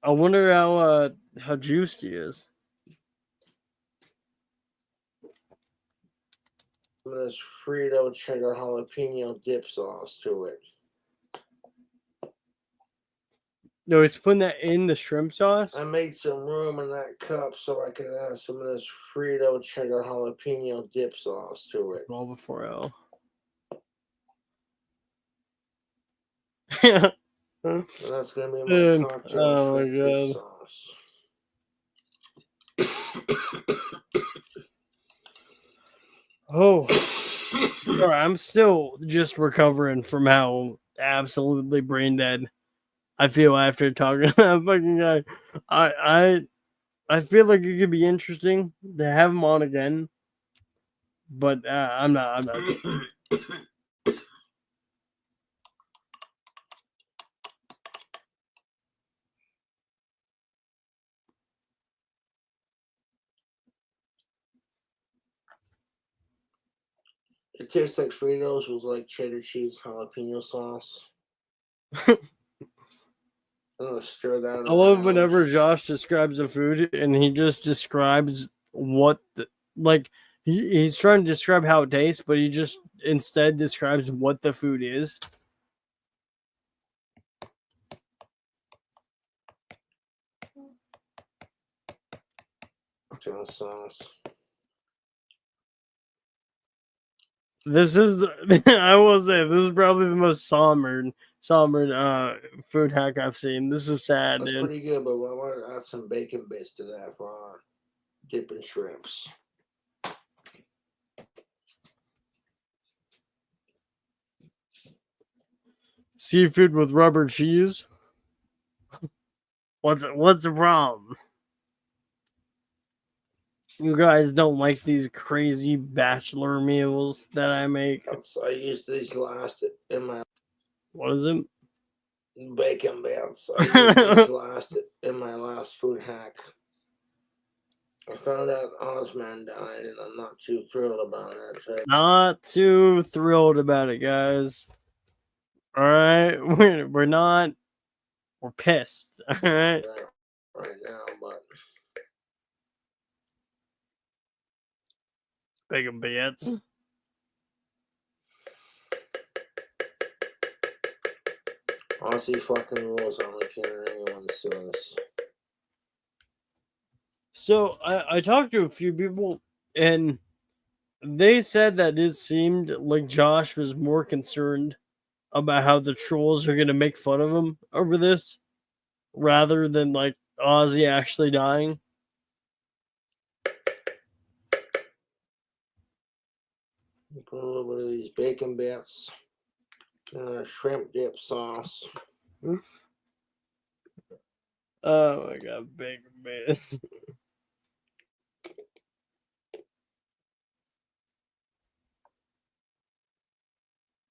I wonder how juiced he is. This Frito cheddar jalapeno dip sauce to it. No, he's putting that in the shrimp sauce. I made some room in that cup so I could add some of this Frito cheddar jalapeno dip sauce to it. All before L. And that's gonna be my Dude, cocktail oh my dip God. sauce. Oh, sorry, I'm still just recovering from how absolutely brain dead I feel after talking to that fucking guy. I feel like it could be interesting to have him on again, but I'm not. It tastes like Fritos with like cheddar cheese jalapeno sauce. I'm gonna stir that I love around. whenever Josh describes a food and he just describes what, he's trying to describe how it tastes, but he just instead describes what the food is. Potato sauce. This is, I will say, this is probably the most somber food hack I've seen. This is sad, That's dude. pretty good, but I want to add some bacon bits to that for our dipping shrimps. Seafood with rubber cheese. What's the problem? You guys don't like these crazy bachelor meals that I make. I used these last in my What is it? bacon bits. I used these last in my last food hack. I found out Ozman died, and I'm not too thrilled about it. Not too thrilled about it, guys. All right, we're not. We're pissed. All right. Right now, but Bacon bits. Ozzy fucking rules. I'm not kidding anyone to sue us. So I talked to a few people, and they said that it seemed like Josh was more concerned about how the trolls are gonna make fun of him over this, rather than like Ozzy actually dying. Put a little bit of these bacon bits and a shrimp dip sauce. Oh my god, bacon bits.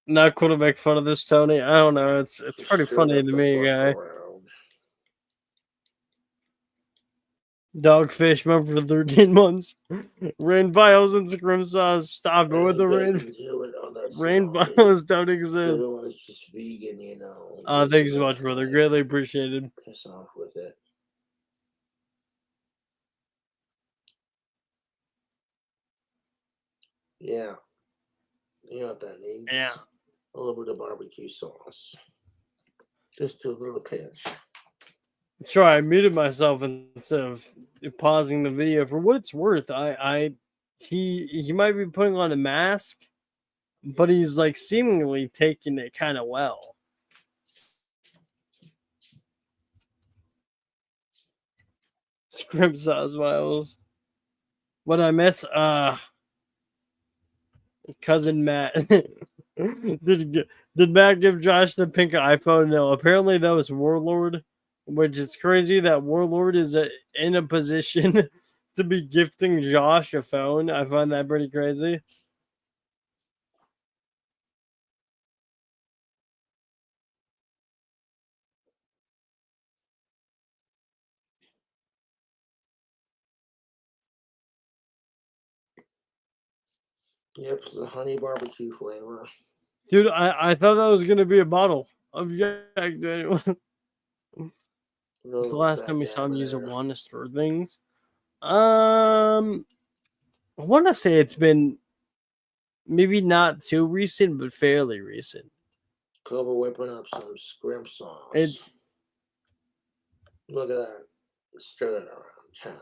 Not cool to make fun of this, Tony. I don't know. It's pretty funny to me, guy. Dogfish went for 13 months. Rain bios and scrim sauce. Stop it with the rain. Rain bios don't exist. It's just vegan, you know. Thanks so much, brother. Greatly appreciated. Piss off with it. Yeah. You know what that needs? Yeah. A little bit of barbecue sauce. Just a little pinch. Sorry, I muted myself instead of pausing the video. For what it's worth, he might be putting on a mask, but he's like seemingly taking it kind of well. Scrim sauce vials. What I miss? Cousin Matt. Did Matt give Josh the pink iPhone? No. Apparently that was Warlord, which is crazy that Warlord is in a position to be gifting Josh a phone. I find that pretty crazy. Yep, it's the honey barbecue flavor. Dude, I thought that was going to be a bottle of Jack Daniels. It's the last time we saw him use a wand to store things. I want to say it's been maybe not too recent, but fairly recent. Cobra whipping up some scrim sauce. It's look at that. Stir it around town.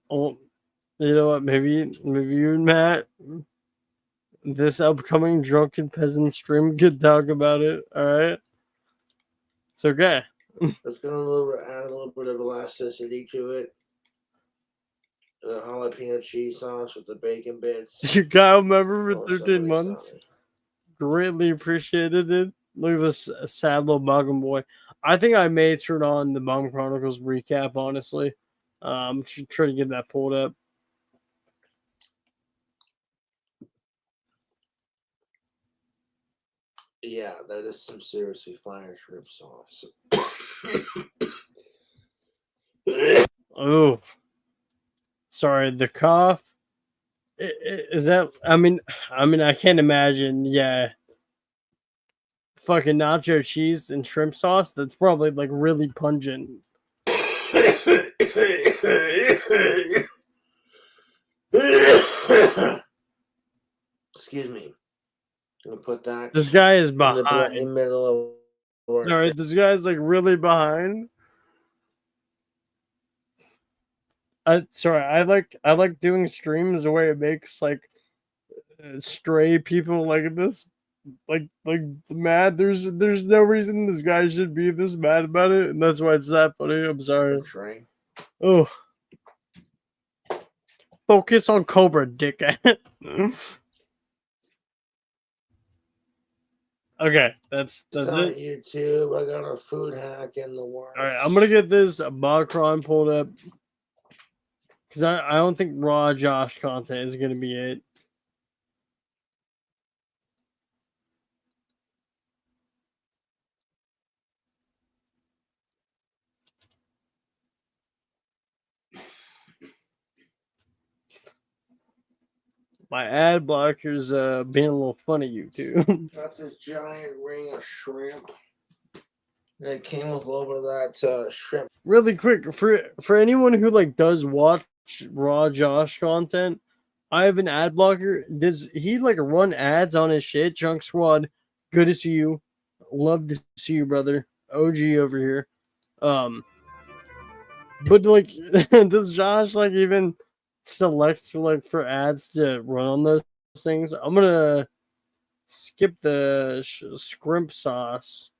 Oh, you know what? Maybe you and Matt, this upcoming drunken peasant stream, could talk about it. All right, it's okay. Let's add a little bit of elasticity to it. The jalapeno cheese sauce with the bacon bits. You got a member for 13 months. Greatly appreciated it. Look at this sad little Bogum boy. I think I may turn on the Bomb Chronicles recap, honestly. I'm trying to get that pulled up. Yeah, that is some seriously fire shrimp sauce. Oh, sorry, the cough Is that? I mean, I can't imagine. Yeah, fucking nacho cheese and shrimp sauce. That's probably like really pungent. Excuse me. I'm gonna put that This guy is in the behind. middle of our All right, this guy's like really behind. Sorry, I like doing streams the way it makes like stray people like this like mad. There's no reason this guy should be this mad about it, and that's why it's that funny. I'm sorry. tray. Oh, focus on Cobra, dickhead. Okay, that's So it. YouTube, I got a food hack in the works. All right, I'm gonna get this Bacron pulled up because I don't think raw Josh content is gonna be it. My ad blocker's being a little funny, YouTube. Got this giant ring of shrimp. And it came with a little bit of that shrimp. Really quick, for anyone who like does watch raw Josh content, I have an ad blocker. Does he like run ads on his shit? Junk Squad, good to see you. Love to see you, brother. OG over here. But like, does Josh like even select for ads to run on those things? I'm gonna skip the scrimp sauce.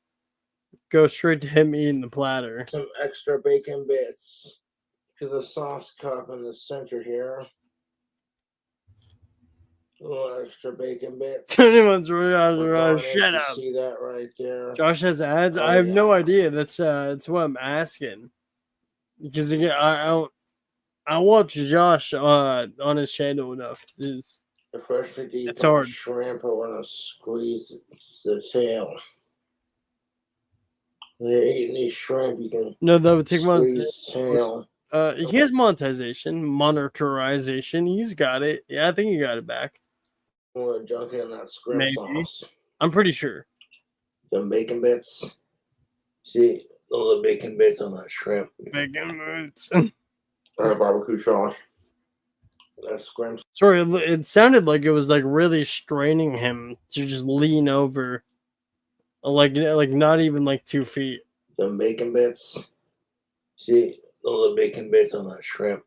Go straight to him eating the platter. Some extra bacon bits to the sauce cup in the center here. A little extra bacon bits. Anyone's right. Shut Shut you up. see that right there? Josh has ads. Oh, I have no yeah. idea. That's what I'm asking. Because again, I watch Josh on his channel enough. It's Freshly deep It's hard. shrimp. I want to squeeze the tail. When you're eating these shrimp, you can no, that would take squeeze the tail. he has monetization. He's got it. Yeah, I think he got it back. More junk in that scrimp Maybe. sauce. I'm pretty sure. Some bacon bits. See all the bacon bits on that shrimp. Bacon boots. Barbecue sauce. That scrimp. Sorry, it sounded like it was like really straining him to just lean over, like not even like 2 feet. Some bacon bits. See all the bacon bits on that shrimp.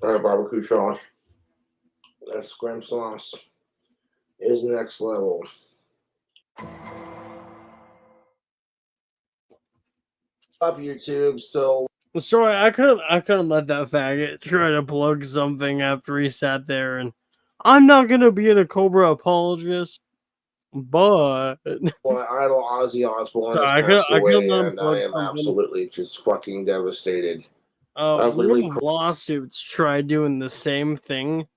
Barbecue sauce. That scrimp sauce is next level. Up YouTube, so Sorry, I couldn't let that faggot try to plug something after he sat there, and I'm not gonna be a Cobra apologist, but my idol Ozzy Osbourne Sorry, I has couldn't passed let away, him and plug I am something. absolutely just fucking devastated. World Lawsuits tried doing the same thing.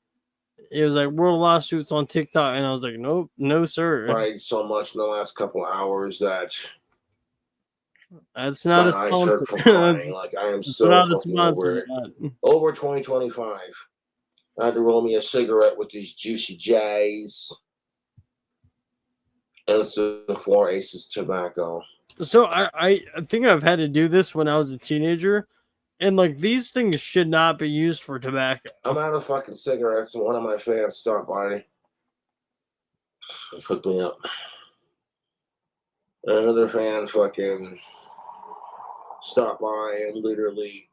It was like World Lawsuits on TikTok, and I was like, nope, no sir. Cried so much in the last couple of hours that That's not a my eyes sponsor. hurt from crying. Like I am It's so not a fucking over sponsor. it. Over 2025. I had to roll me a cigarette with these juicy J's. And it's the 4 Aces tobacco. So I think I've had to do this when I was a teenager, and like these things should not be used for tobacco. I'm out of fucking cigarettes, and one of my fans stopped by and hooked me up. And another fan fucking stopped by and literally,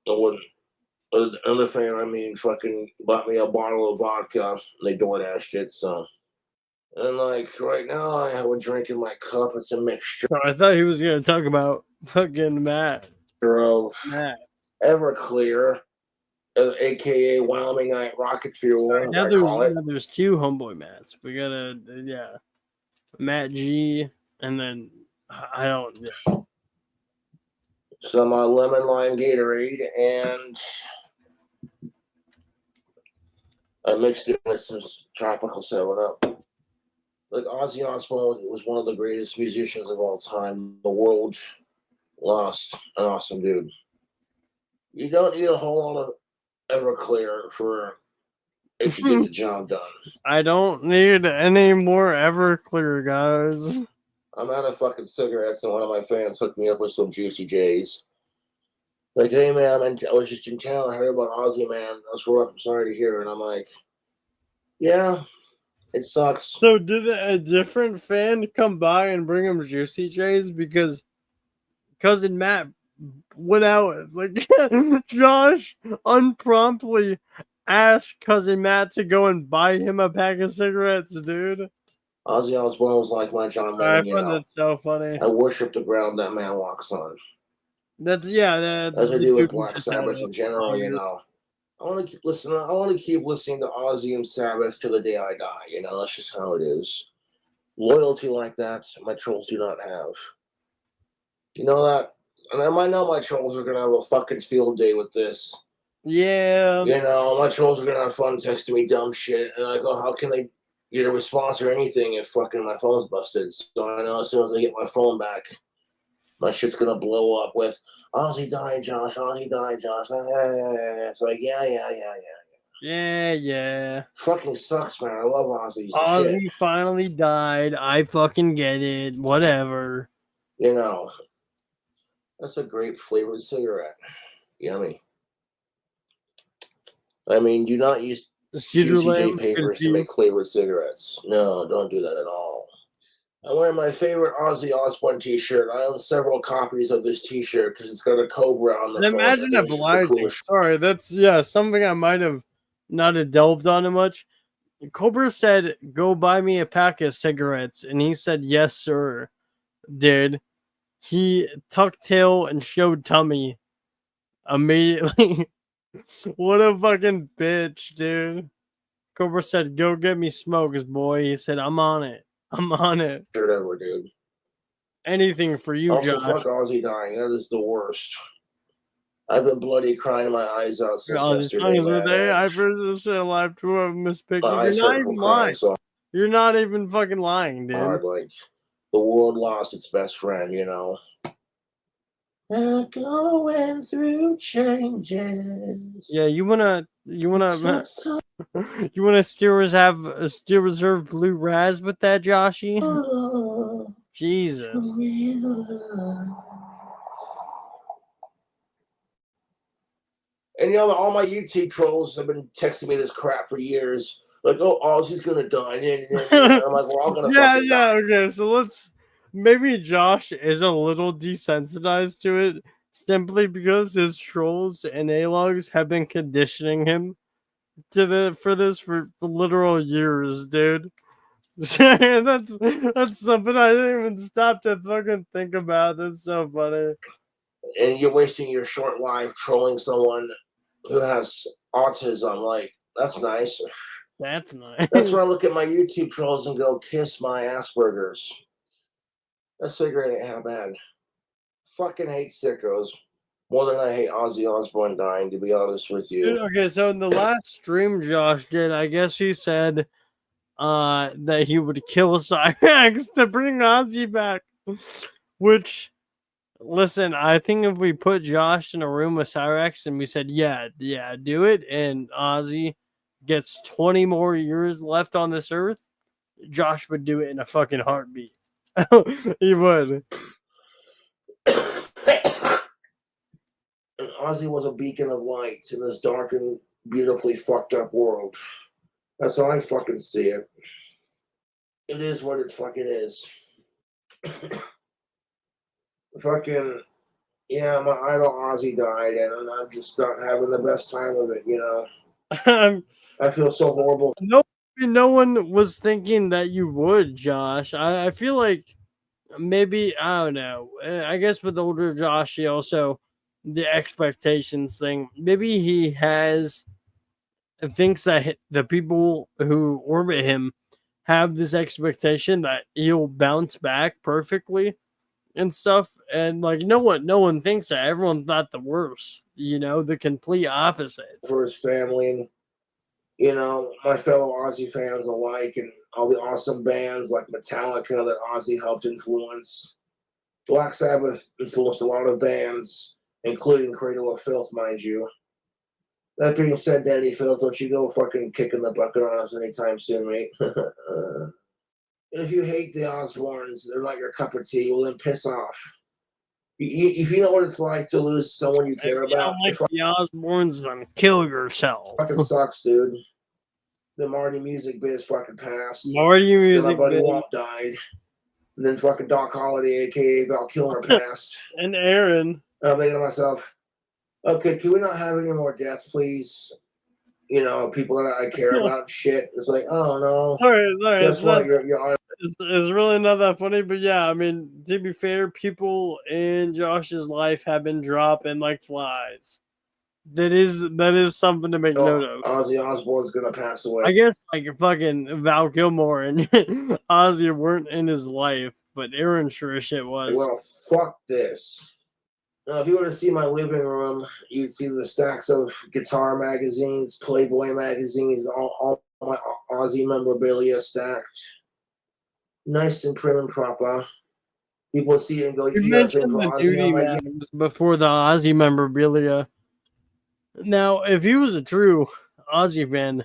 another fan, fucking bought me a bottle of vodka. They DoorDashed it, so. And like right now, I have a drink in my cup. It's a mixture I thought he was gonna talk about fucking Matt. of Everclear, aka Wyoming Night Rocket Fuel. Now there's 2 homeboy Matts. We gotta Matt G, and then I don't. Yeah. Some lemon lime Gatorade, and I mixed it with some tropical 7-Up. Like Ozzy Osbourne was one of the greatest musicians of all time. The world lost an awesome dude. You don't need a whole lot of Everclear for it to get the job done. I don't need any more Everclear, guys. I'm out of fucking cigarettes, and one of my fans hooked me up with some Juicy J's. Like, hey man, I was just in town. I heard about Ozzy, man. That's what I'm sorry to hear. And I'm like, yeah, it sucks. So did a different fan come by and bring him Juicy J's? Because cousin Matt went out, like, Josh unpromptly asked cousin Matt to go and buy him a pack of cigarettes, dude. Ozzy Osbourne was like my John I Lennon, you find know. that so funny. I worship the ground that man walks on. That's As I the do with dude we Black just Sabbath had in general, you know. I want to keep listening. I want to keep listening to Ozzy and Sabbath till the day I die. You know, that's just how it is. Loyalty like that, my trolls do not have. You know that, and I know my trolls are gonna have a fucking field day with this. Yeah. You know, my trolls are gonna have fun texting me dumb shit, and I go, how can they get a response or anything if fucking my phone's busted? So I know as soon as I get my phone back, my shit's gonna blow up with Ozzy died, Josh. Ozzy died, Josh. It's like, Yeah. Fucking sucks, man. I love Ozzy. Ozzy Shit. finally died. I fucking get it. Whatever. You know, that's a grape flavored cigarette. Yummy. I mean, do not use Cedar Juicy J Lamb, papers to make flavored cigarettes. No, don't do that at all. I'm wearing my favorite Ozzy Osbourne t-shirt. I own several copies of this t-shirt because it's got a cobra on the front. Imagine I think it's just the obliging. coolest. Sorry, that's something I might have not have delved on much. Cobra said, "Go buy me a pack of cigarettes," and he said, "Yes, sir." Did he tucked tail and showed tummy immediately? What a fucking bitch, dude. Cobra said, "Go get me smokes, boy." He said, "I'm on it. I'm on it. Shirt ever, dude. Anything for you, Also, Josh." fuck Ozzy dying. That is the worst. I've been bloody crying my eyes out since yesterday, man. I first said alive to have mispictured. My eyes hurt from crying so You're not even fucking lying, dude. hard. Like the world lost its best friend, you know. Going through changes. Yeah, you wanna you wanna still reserve blue raz with that, Joshy? Jesus. And you know, all my YouTube trolls have been texting me this crap for years. Like, oh, Ozzy's gonna die. And I'm like, we're all gonna fucking die. Okay, so maybe Josh is a little desensitized to it simply because his trolls and A-logs have been conditioning him for this for literal years, dude. That's something I didn't even stop to fucking think about. That's so funny. And you're wasting your short life trolling someone who has autism. Like, that's nice. That's nice. That's when I look at my YouTube trolls and go, kiss my Asperger's. That cigarette ain't half bad. Fucking hate sickos more than I hate Ozzy Osbourne dying, to be honest with you. Dude, okay, so in the last stream Josh did, I guess he said that he would kill Cyrax to bring Ozzy back. Which, listen, I think if we put Josh in a room with Cyrax and we said, yeah, do it, and Ozzy gets 20 more years left on this earth, Josh would do it in a fucking heartbeat. He would. And Ozzy was a beacon of light in this dark and beautifully fucked up world. That's how I fucking see it. It is what it fucking is. Fucking, yeah, my idol Ozzy died, and I'm just not having the best time of it, you know? I feel so horrible. No one was thinking that you would, Josh. I feel like maybe, I don't know. I guess with older Josh, he also, the expectations thing, maybe he thinks that the people who orbit him have this expectation that he'll bounce back perfectly and stuff, and like no one thinks that. Everyone thought the worst, the complete opposite for his family and, you know, my fellow Ozzy fans alike, and all the awesome bands like Metallica that Ozzy helped influence. Black Sabbath influenced a lot of bands, including Cradle of Filth, mind you. That being said, Daddy Phil, don't you go fucking kicking the bucket on us anytime soon, mate. If you hate the Osbournes, they're not your cup of tea, well then piss off. If you know what it's like to lose someone you care If you about, don't like it the Osbournes, then kill yourself. fucking sucks, dude. The Marty music biz fucking passed. Marty Then music, my buddy biz, Walt died. And then fucking Doc Holliday, aka Val Kilmer, passed. and Aaron. And I'm thinking to myself, okay, can we not have any more deaths, please? You know, people that I care about and shit. It's like, oh no. Sorry, Guess what? You're it's really not that funny, but yeah, I mean, to be fair, people in Josh's life have been dropping like flies. That is something to make note of. Ozzy Osbourne's gonna pass away. I guess like fucking Val Kilmer and Ozzy weren't in his life, but Aaron sure as shit was. Well, fuck this. Now, if you were to see my living room, you'd see the stacks of guitar magazines, Playboy magazines, all my Ozzy memorabilia stacked. Nice and prim and proper. People see it and go, You you got a thing mentioned for the Ozzy? duty I'm like, mags before the Ozzy memorabilia. Now, if he was a true Ozzy fan,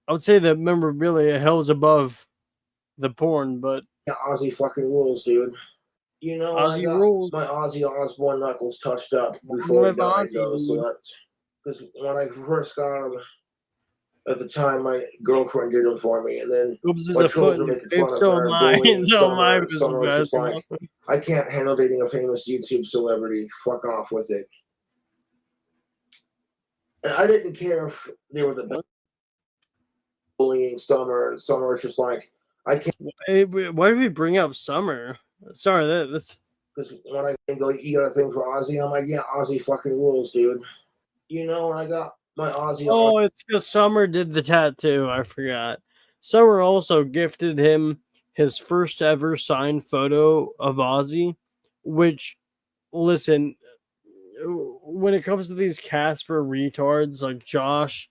I would say that memorabilia held above the porn, but yeah, Ozzy fucking rules, dude. You know, Ozzy I got rules. my Ozzy Osbourne knuckles touched up before he died, though. So that's because when I first got him, at the time, my girlfriend did them for me, and then Oops, my children making fun of her and bullying Summer. Summer was just like, I can't handle dating a famous YouTube celebrity. Fuck off with it. And I didn't care if they were the best bullying Summer, and Summer was just like, I can't. Hey, why did we bring up Summer? Sorry, that's because when I go, you got a thing for Ozzy? I'm like, yeah, Ozzy fucking rules, dude. You know, I got my Ozzy. Oh, it's because Summer did the tattoo. I forgot. Summer also gifted him his first ever signed photo of Ozzy, which, listen, when it comes to these Casper retards, like Josh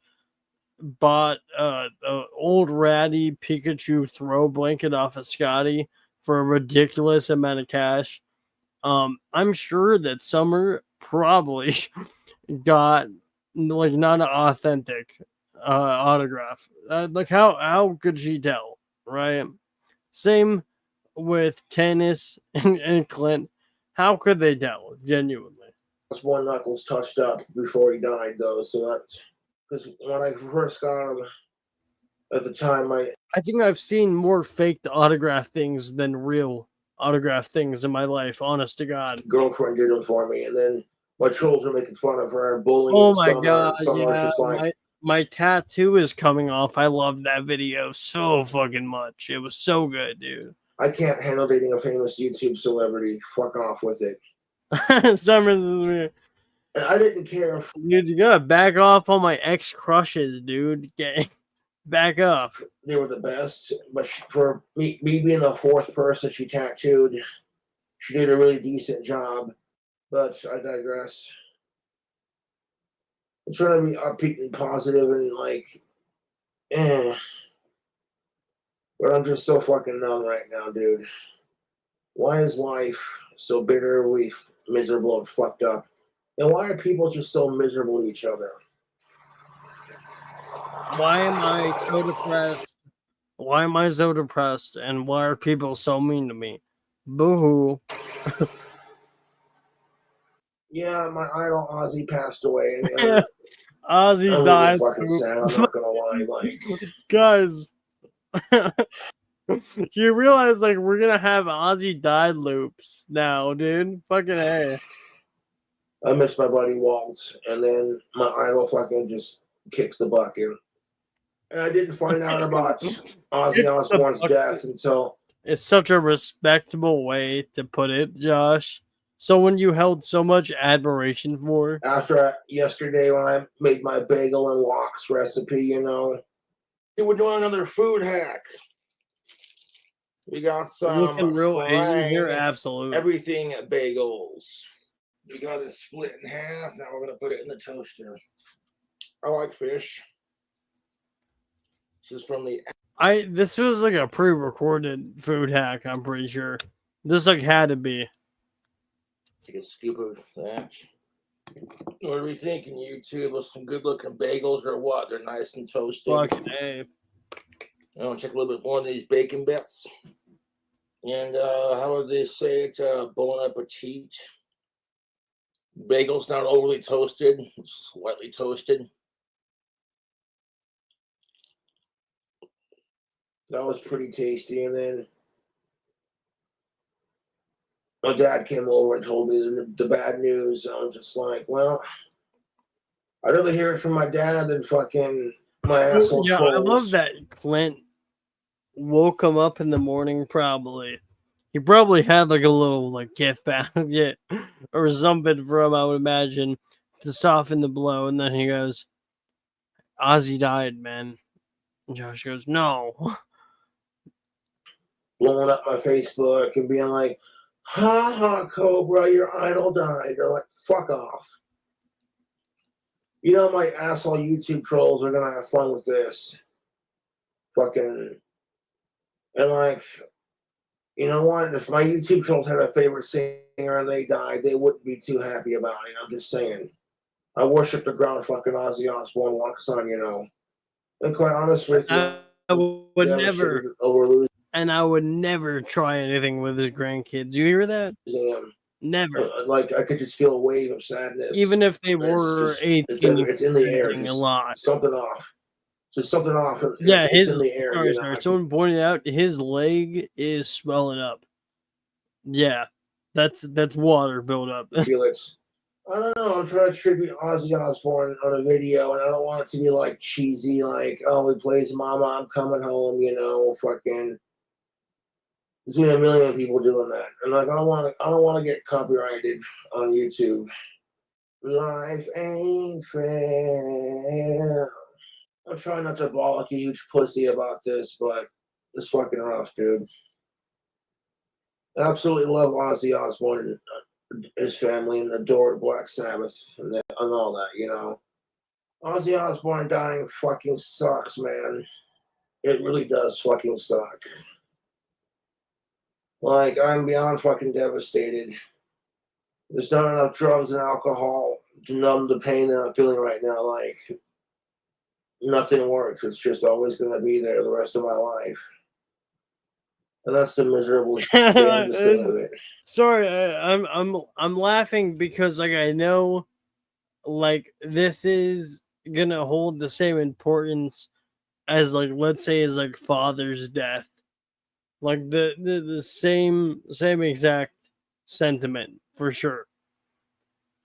bought an old ratty Pikachu throw blanket off of Scotty for a ridiculous amount of cash. I'm sure that Summer probably got like not an authentic autograph. Like how could she tell, right? Same with Tennis and Clint. How could they tell genuinely? One knuckles touched up before he died, though. So that's because when I first got him at the time, I think I've seen more faked autograph things than real autograph things in my life. Honest to God, girlfriend did them for me, and then my children making fun of her and bullying. Oh my Summer, God! Summer Yeah, just like, my tattoo is coming off. I love that video so fucking much. It was so good, dude. I can't handle dating a famous YouTube celebrity. Fuck off with it. Summer, and I didn't care if dude, you gotta back off on my ex crushes, dude. Back up. They were the best, but for me being the fourth person she tattooed, she did a really decent job. But I digress. I'm trying to be upbeat and positive and like, but I'm just so fucking numb right now, dude. Why is life so bitterly miserable and fucked up? And why are people just so miserable to each other? Why am I so depressed? Why am I so depressed? And why are people so mean to me? Boo hoo. Yeah, my idol Ozzy passed away. And Ozzy I'm died. really fucking sad. I'm not gonna lie. Like, guys, you realize like we're gonna have Ozzy died loops now, dude. Fucking A. I miss my buddy Walt, and then my idol fucking just kicks the bucket. And I didn't find out about Ozzy Osbourne's death until. It's such a respectable way to put it, Josh. Someone you held so much admiration for. After yesterday, when I made my bagel and lox recipe, you know, we're doing another food hack. We got some looking real Asian here, absolutely. Everything bagels. We got it split in half. Now we're gonna put it in the toaster. I like fish. This is from the. This was like a pre-recorded food hack. I'm pretty sure. This like had to be. Take a scoop of that. What are we thinking, YouTube? With some good-looking bagels or what? They're nice and toasted. Fucking A. I want to check a little bit more of these bacon bits. And how would they say it? Bon appetit. Bagel's not overly toasted, slightly toasted. That was pretty tasty. And then my dad came over and told me the bad news. And I was just like, well, I'd rather hear it from my dad than fucking my asshole Yeah, trolls. I love that Clint woke him up in the morning. Probably he probably had like a little like gift basket or something for him, I would imagine, to soften the blow. And then he goes, "Ozzy died, man." And Josh goes, "No." Blowing up my Facebook and being like, ha ha, Cobra, your idol died. They're like, fuck off. You know, my asshole YouTube trolls are gonna have fun with this. Fucking, and like, you know what? If my YouTube trolls had a favorite singer and they died, they wouldn't be too happy about it. I'm just saying. I worship the ground fucking Ozzy Osbourne walks on, you know. And quite honest with you, I would never, over losing and I would never try anything with his grandkids. You hear that? him. Never. Like I could just feel a wave of sadness. Even if they were 18, it's in the air. a lot. Something off. Just something off. Yeah, it's in the air. Sorry. Someone pointed out his leg is swelling up. Yeah, that's water buildup. I feel it. I don't know. I'm trying to tribute Ozzy Osbourne on a video, and I don't want it to be like cheesy, like, oh, he plays "Mama, I'm Coming Home," you know, fucking. There's been a million people doing that, and like, I don't want to get copyrighted on YouTube. Life ain't fair. I'm trying not to bawl like a huge pussy about this, but it's fucking rough, dude. I absolutely love Ozzy Osbourne and his family and adore Black Sabbath and all that, you know. Ozzy Osbourne dying fucking sucks, man. It really does fucking suck. Like, I'm beyond fucking devastated. There's not enough drugs and alcohol to numb the pain that I'm feeling right now. Like, nothing works. It's just always going to be there the rest of my life. And that's the miserable damn thing of it. Sorry, I'm laughing because like I know, like this is gonna hold the same importance as like let's say as like father's death, like the same exact sentiment for sure.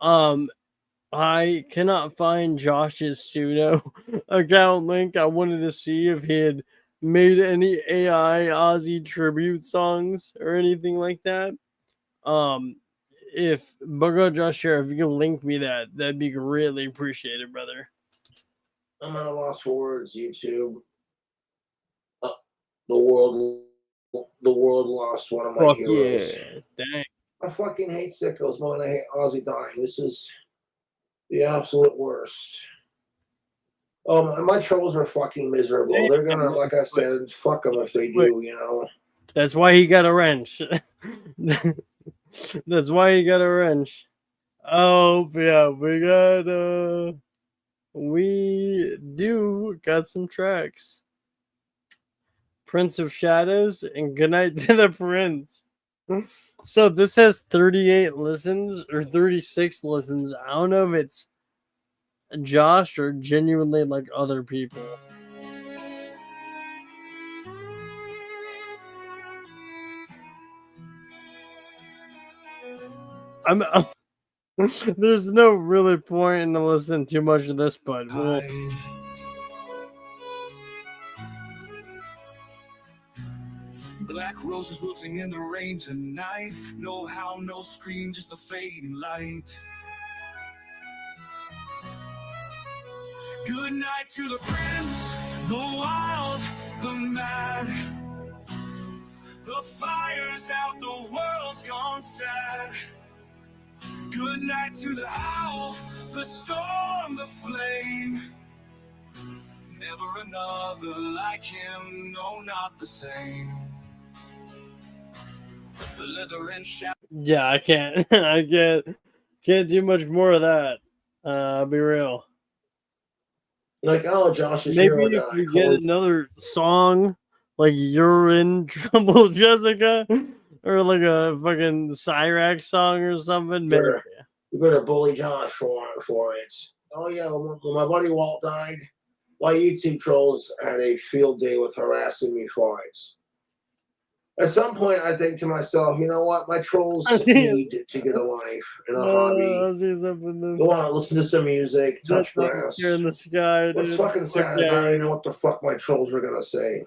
I cannot find Josh's pseudo account link. I wanted to see if he had made any AI Ozzy tribute songs or anything like that. If Josh Share, if you can link me that'd be greatly appreciated, brother. I'm at a loss for words, YouTube. The world lost one of my Fuck heroes. yeah, dang. I fucking hate sickos more than I hate Ozzy dying. This is the absolute worst. My trolls are fucking miserable. They're gonna, like I said, fuck them if they do, you know. That's why he got a wrench. That's why he got a wrench. Oh, yeah, we do got some tracks. Prince of Shadows and Goodnight to the Prince. So this has 38 listens or 36 listens. I don't know if it's Josh or genuinely like other people. There's no really point in listening too much of this, but we'll. Black roses wilting in the rain tonight. No howl, no scream, just the fading light. Good night to the prince, the wild, the mad. The fire's out, the world's gone sad. Good night to the owl, the storm, the flame. Never another like him, no, not the same. The leather and shadow. Yeah, I can't. I can't Can't do much more of that. I'll be real. Like, oh, Josh's Maybe hero if died. we get another song like "You're in Trouble, Jessica," or like a fucking Cyrax song or something, maybe. You better bully Josh for it. Oh yeah, when my buddy Walt died, my YouTube trolls had a field day with harassing me for it. At some point, I think to myself, you know what? My trolls need to get a life and a hobby. Go on, listen to some music, touch grass. Here in the sky, What's dude. fucking sad is I already know what the fuck my trolls were gonna say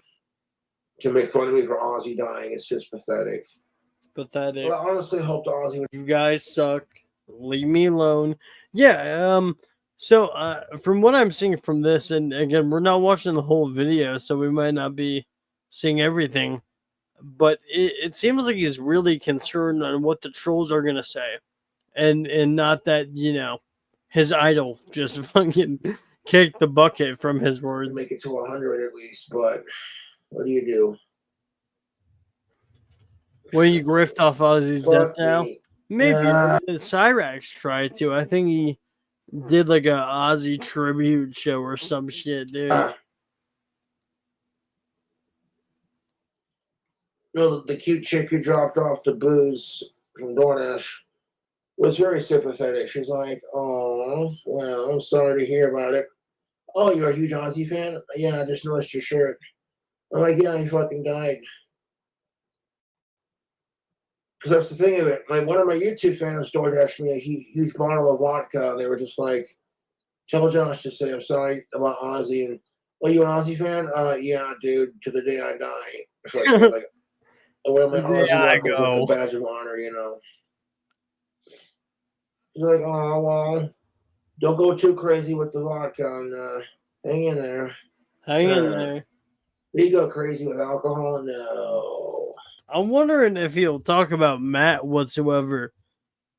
to make fun of me for Ozzy dying. It's just pathetic. Pathetic. But I honestly hope the Ozzy would. You guys suck. Leave me alone. Yeah. So, from what I'm seeing from this, and again, we're not watching the whole video, so we might not be seeing everything. But it seems like he's really concerned on what the trolls are gonna say, and not that his idol just fucking kicked the bucket from his words. Make it to 100 at least, but what do you do? When you grift off Ozzy's death now, maybe Nah. Cyrax tried to. I think he did like a Ozzy tribute show or some shit, dude. You know, the cute chick who dropped off the booze from DoorDash was very sympathetic. She's like, "Oh, well, I'm sorry to hear about it. Oh, you're a huge Ozzy fan? Yeah, I just noticed your shirt." I'm like, "Yeah, he fucking died." Because that's the thing of it. Like, one of my YouTube fans DoorDashed me a huge bottle of vodka, and they were just like, "Tell Josh to say I'm sorry about Ozzy." And, "Oh, you an Ozzy fan?" Yeah, dude, to the day I die. It's like I wear my Ozzy knuckles like a badge of honor, you know. He's like, "Oh, well, don't go too crazy with the vodka and hang in there." Hang in there. Do you go crazy with alcohol? No. I'm wondering if he'll talk about Matt whatsoever,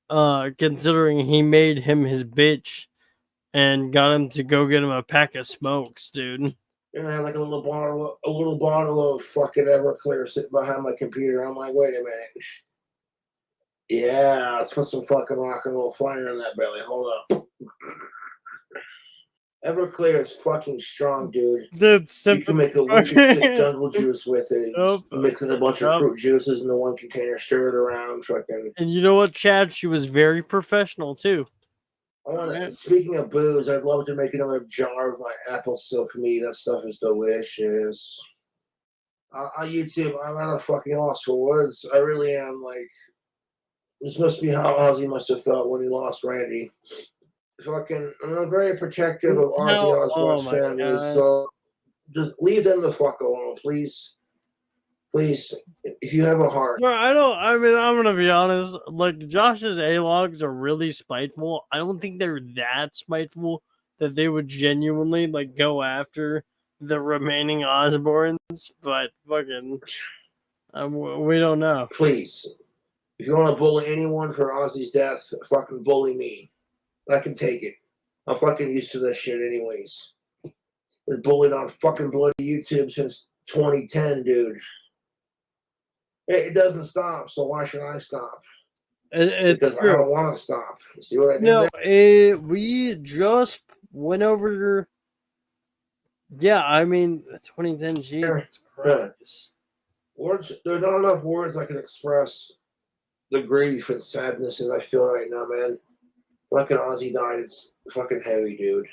considering he made him his bitch and got him to go get him a pack of smokes, dude. And I had like a little bottle of fucking Everclear sitting behind my computer. I'm like, wait a minute. Yeah, let's put some fucking rock and roll fire in that belly. Hold up. Everclear is fucking strong, dude. You can make a wicked sick jungle juice with it. Mixing a bunch of fruit juices into one container, stir it around, fucking. And you know what, Chad? She was very professional too. Speaking of booze, I'd love to make another jar of my apple silk meat. That stuff is delicious. On YouTube, I'm at a fucking loss for words. I really am. Like, this must be how Ozzy must have felt when he lost Randy. I'm very protective of Ozzy Osbourne's family, so just leave them the fuck alone, please. Please, if you have a heart. I'm gonna be honest. Like, Josh's A-logs are really spiteful. I don't think they're that spiteful that they would genuinely like go after the remaining Osbournes. But fucking, we don't know. Please, if you want to bully anyone for Ozzy's death, fucking bully me. I can take it. I'm fucking used to this shit anyways. Been bullied on fucking bloody YouTube since 2010, dude. It doesn't stop, so why should I stop? Because true. I don't want to stop. You see what I did there? We just went over. Yeah, I mean, 2010. Jesus Christ. Words. There's not enough words I can express the grief and sadness that I feel right now, man. Fucking Ozzy died. It's fucking heavy, dude.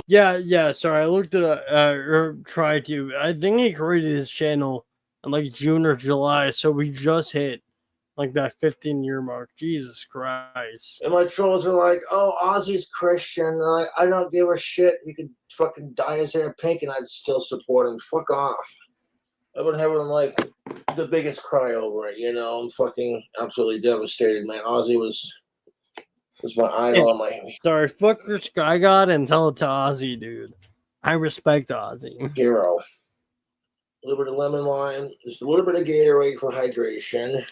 Yeah. Sorry, I looked at or tried to. I think he created his channel in like June or July, so we just hit like that 15-year mark. Jesus Christ! And my trolls are like, "Oh, Ozzy's Christian. I don't give a shit. He could fucking dye his hair pink, and I'd still support him. Fuck off." I've been having like the biggest cry over it. You know, I'm fucking absolutely devastated, man. Ozzy was my idol. Sorry, fuck your Sky God and tell it to Ozzy, dude. I respect Ozzy. Hero. A little bit of lemon lime, just a little bit of Gatorade for hydration.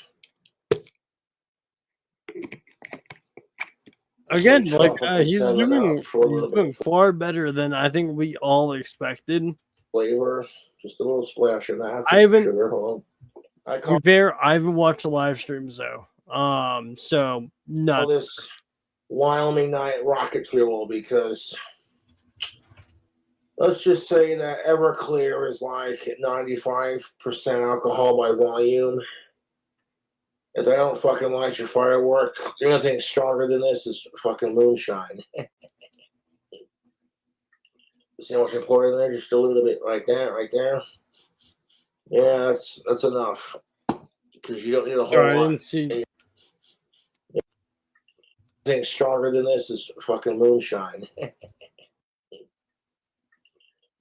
Again, Some like tropical he's 7 Up doing for a little bit doing of far better than I think we all expected. flavor, just a little splash and a half I haven't sugar. Hold on. I To call be fair, I haven't watched the live streams though. So not this Wyoming night rocket fuel because let's just say that Everclear is like 95% alcohol by volume. If they don't fucking light your firework, the only thing stronger than this is fucking moonshine. See how much I pour in there? Just a little bit like that, right there. Yeah, that's enough. Because you don't need a whole sorry, I lot. didn't see. Thing stronger than this is fucking moonshine.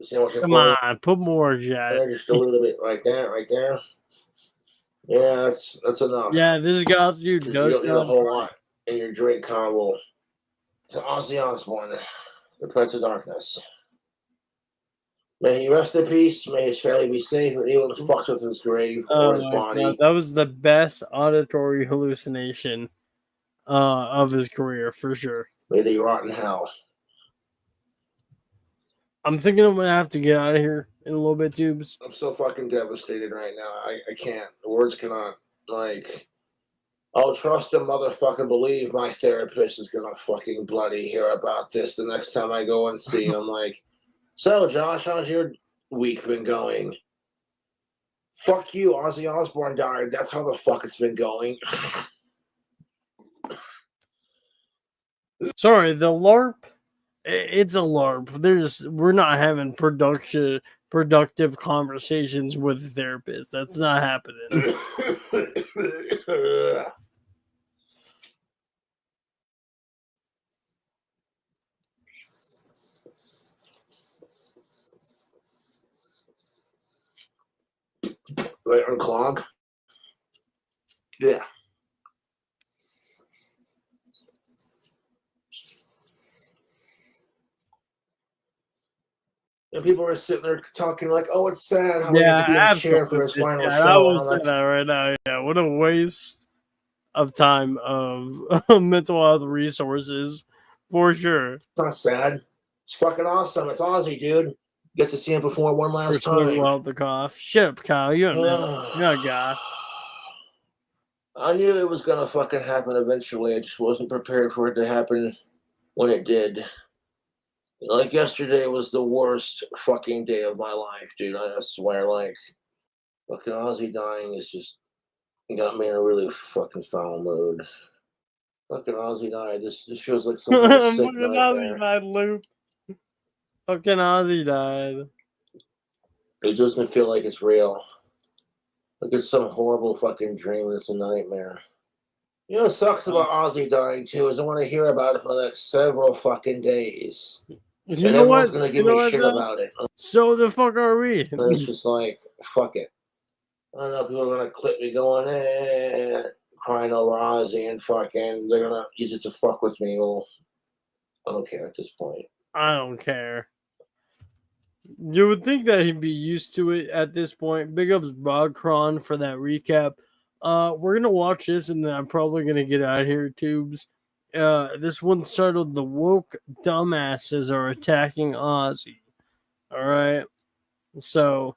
See how much I Come pour in on, put more, Jack. there? Just a little bit like that, right there. Yeah, that's enough. Yeah, this guy you Because you does don't need a whole lot in your drink combo. To Ozzy Osbourne, the Prince of Darkness. May he rest in peace. May his family be safe, and anyone who fucks with his grave or his my body. God, that was the best auditory hallucination of his career for sure. May they rot in hell. I'm thinking I'm gonna have to get out of here in a little bit, Tubes. I'm so fucking devastated right now. I can't. The words cannot. Like, I'll trust and motherfucking believe my therapist is gonna fucking bloody hear about this the next time I go and see him. Like, so Josh, how's your week been going? Fuck you, Ozzy Osbourne died. That's how the fuck it's been going. Sorry, the LARP. It's a LARP. We're not having productive conversations with the therapist. That's not happening. Right, unclog. Yeah. And people are sitting there talking like, "Oh, it's sad how he had to be in a chair for his final Yeah, I show." will I'm say like, that right now. Yeah, what a waste of time of mental health resources, for sure. "It's not sad. It's fucking awesome. It's Ozzy, dude. Get to see him perform one last First one time." will help the cough. Shut up, Kyle. You don't know. You're a guy. I knew it was gonna fucking happen eventually. I just wasn't prepared for it to happen when it did. Like yesterday was the worst fucking day of my life, dude. I swear, like fucking Ozzy dying is just got me in a really fucking foul mood. Fucking Ozzy died. This feels like some kind of sick Fucking Ozzy nightmare. died, Luke. Fucking Ozzy died. It doesn't feel like it's real. Like it's some horrible fucking dream. It's a nightmare. You know what sucks about Ozzy dying too is I want to hear about it for the next several fucking days. You And know what? everyone's gonna give me shit about it. So the fuck are we? And it's just like, fuck it. I don't know, people are gonna clip me going, crying over Ozzy and fucking they're gonna use it to fuck with me. Well, I don't care at this point. I don't care. You would think that he'd be used to it at this point. Big ups Bogcron for that recap. We're gonna watch this and then I'm probably gonna get out of here, Tubes. This one's titled "The Woke Dumbasses Are Attacking Ozzy." All right, so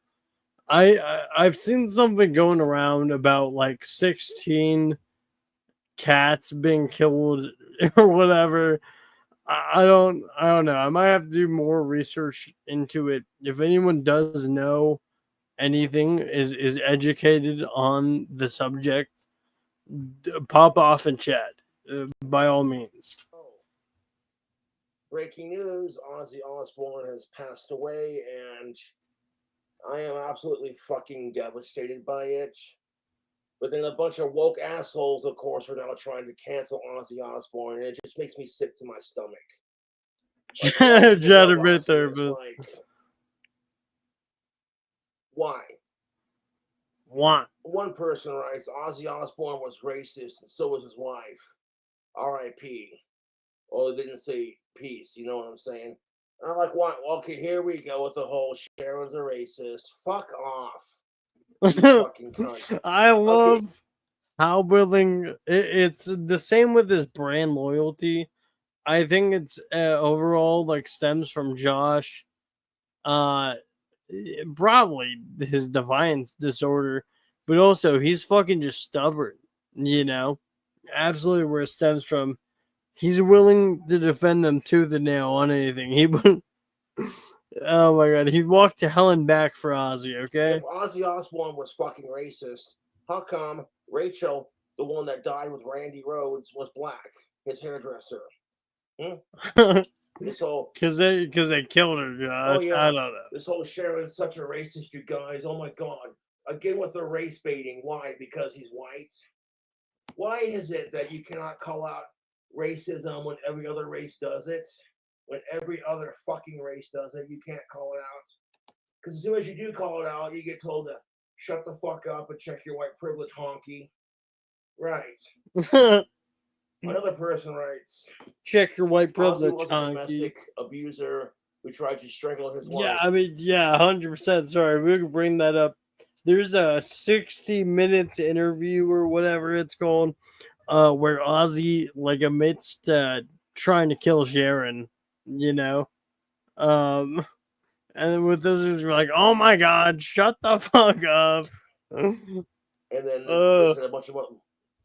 I've seen something going around about like 16 cats being killed or whatever. I don't know. I might have to do more research into it. If anyone does know anything, is educated on the subject, pop off and chat by all means. Breaking news: Ozzy Osbourne has passed away, and I am absolutely fucking devastated by it. But then a bunch of woke assholes, of course, are now trying to cancel Ozzy Osbourne, and it just makes me sick to my stomach. Like, Chat a bit there, but like, why? Why? One person writes, Ozzy Osbourne was racist, and so was his wife. R.I.P. Well, it didn't say peace, you know what I'm saying? And I'm like, what? Okay, here we go with the whole Sharon's a racist. Fuck off. You fucking cunt. I love how willing it's the same with his brand loyalty. I think it's overall like stems from Josh. Uh, Probably his defiance disorder, but also he's fucking just stubborn. You know, absolutely where it stems from. He's willing to defend them tooth and nail on anything. He would. Oh my god, he'd walk to hell and back for Ozzy. Okay. If Ozzy Osbourne was fucking racist, how come Rachel, the one that died with Randy Rhoads, was black? His hairdresser. This whole Because they killed her, Josh. Oh, yeah. I don't know. this whole Sharon's such a racist, you guys. Oh my god. Again with the race baiting. Why? Because he's white. Why is it that you cannot call out racism when every other race does it? When every other fucking race does it, you can't call it out. Because as soon as you do call it out, you get told to shut the fuck up and check your white privilege, honky. Right. Another person writes, Check your white Ozzy privilege, was a honky. domestic abuser who tried to strangle his wife. Yeah, I mean, yeah, 100%. Sorry, we could bring that up. There's a 60 minutes interview or whatever it's called, where Ozzy like admits to trying to kill Sharon. You know, and with this is like, oh my god, shut the fuck up. And then they said a bunch of,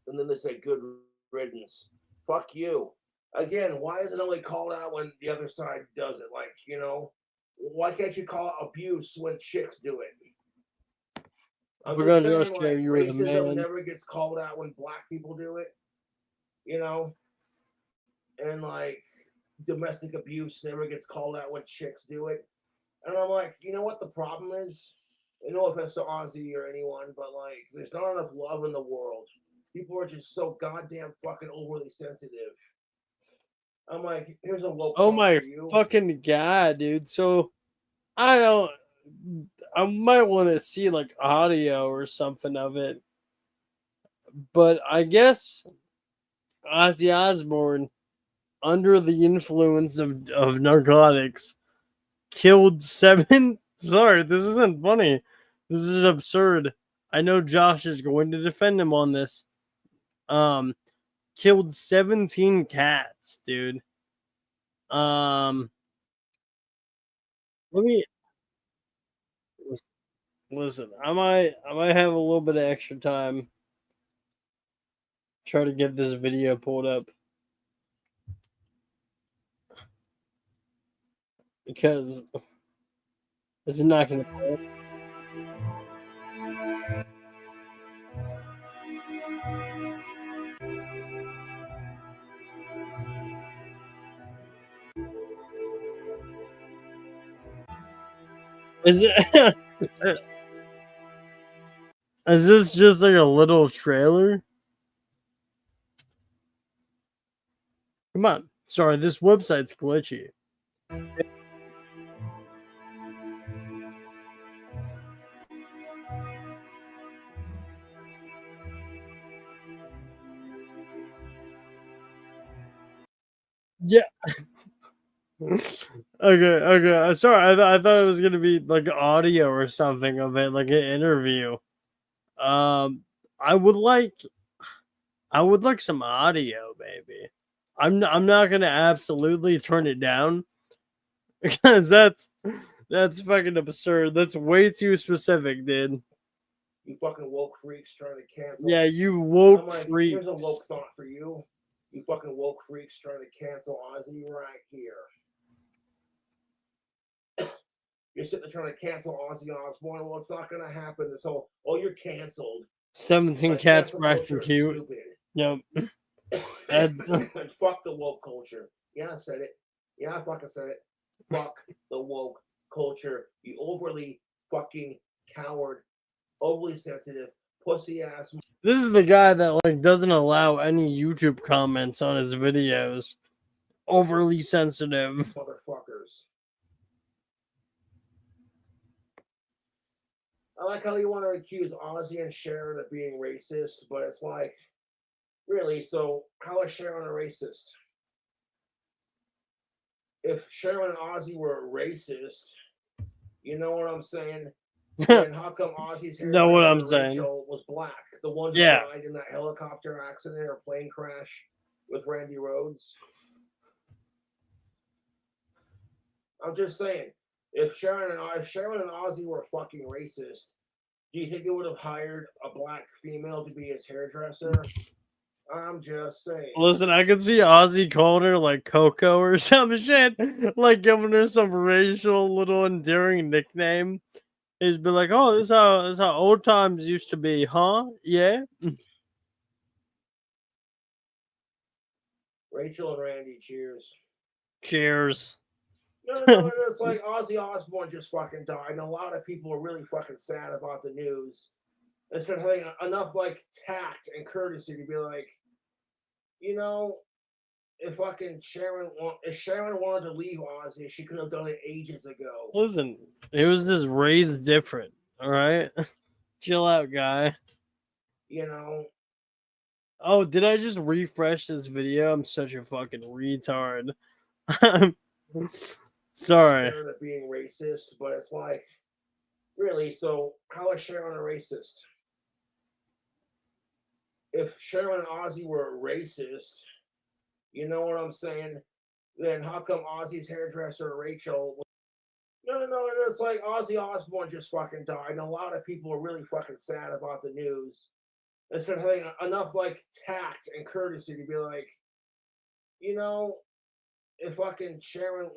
and then they say good riddance. Fuck you. Again, why is it only called out when the other side does it? Like, you know, why can't you call it abuse when chicks do it? I'm We're just gonna saying, just like, share you with a racism man. never gets called out when black people do it, you know? And, like, domestic abuse never gets called out when chicks do it. And I'm like, you know what the problem is? And no offense to Ozzy or anyone, but, like, there's not enough love in the world. People are just so goddamn fucking overly sensitive. I'm like, here's a woke Oh thought my for you. fucking god, dude. So I might want to see like audio or something of it. But I guess Ozzy Osbourne, under the influence of narcotics, killed 7. Sorry, this isn't funny. This is absurd. I know Josh is going to defend him on this. Killed 17 cats, dude. Let me listen. I might have a little bit of extra time. Try to get this video pulled up because this is not going to play. Is it? Is this just like a little trailer? Come on. Sorry, this website's glitchy. Yeah. Okay. Sorry, I thought it was gonna be like audio or something of it, like an interview. I would like some audio, maybe. I'm not gonna absolutely turn it down because that's fucking absurd. That's way too specific, dude. You fucking woke freaks trying to cancel. Yeah, you I'm woke like, freaks. here's a woke thought for you. You fucking woke freaks trying to cancel Ozzy right here. You're sitting there trying to cancel Ozzy Osbourne. Well, it's not gonna happen. This whole, oh, you're canceled. 17 Like, cats cancel waxing culture is cute. stupid. Yep. That's And fuck the woke culture. Yeah, I said it. Yeah, I fucking said it. Fuck the woke culture. You overly fucking coward, overly sensitive, pussy ass. this is the guy that like doesn't allow any YouTube comments on his videos. Overly sensitive. Motherfuckers. I like how you want to accuse Ozzy and Sharon of being racist, but it's like, really? So how is Sharon a racist? If Sharon and Ozzy were racist, you know what I'm saying? Then how come Ozzy's Know what I'm hairdresser, saying? Rachel, was black? The one who Yeah. died in that helicopter accident or plane crash with Randy Rhoads? I'm just saying, if Sharon and Ozzy were fucking racist, do you think they would have hired a black female to be his hairdresser? I'm just saying. Listen, I can see Ozzy calling her like Coco or some shit, like giving her some racial little endearing nickname. He's been like, "Oh, this is how old times used to be, huh? Yeah." Rachel and Randy, cheers. Cheers. No, it's like Ozzy Osbourne just fucking died, and a lot of people are really fucking sad about the news. Instead of having enough like tact and courtesy to be like, you know, if Sharon wanted to leave Ozzy, she could have done it ages ago. Listen, he was just raised different. All right, chill out, guy. You know. Oh, did I just refresh this video? I'm such a fucking retard. Sorry. Sharon being racist, but it's like, really? So how is Sharon a racist? If Sharon and Ozzy were racist, you know what I'm saying? Then how come Ozzy's hairdresser Rachel? No, it's like Ozzy Osbourne just fucking died, and a lot of people are really fucking sad about the news. Instead of having enough like tact and courtesy to be like, you know, if Sharon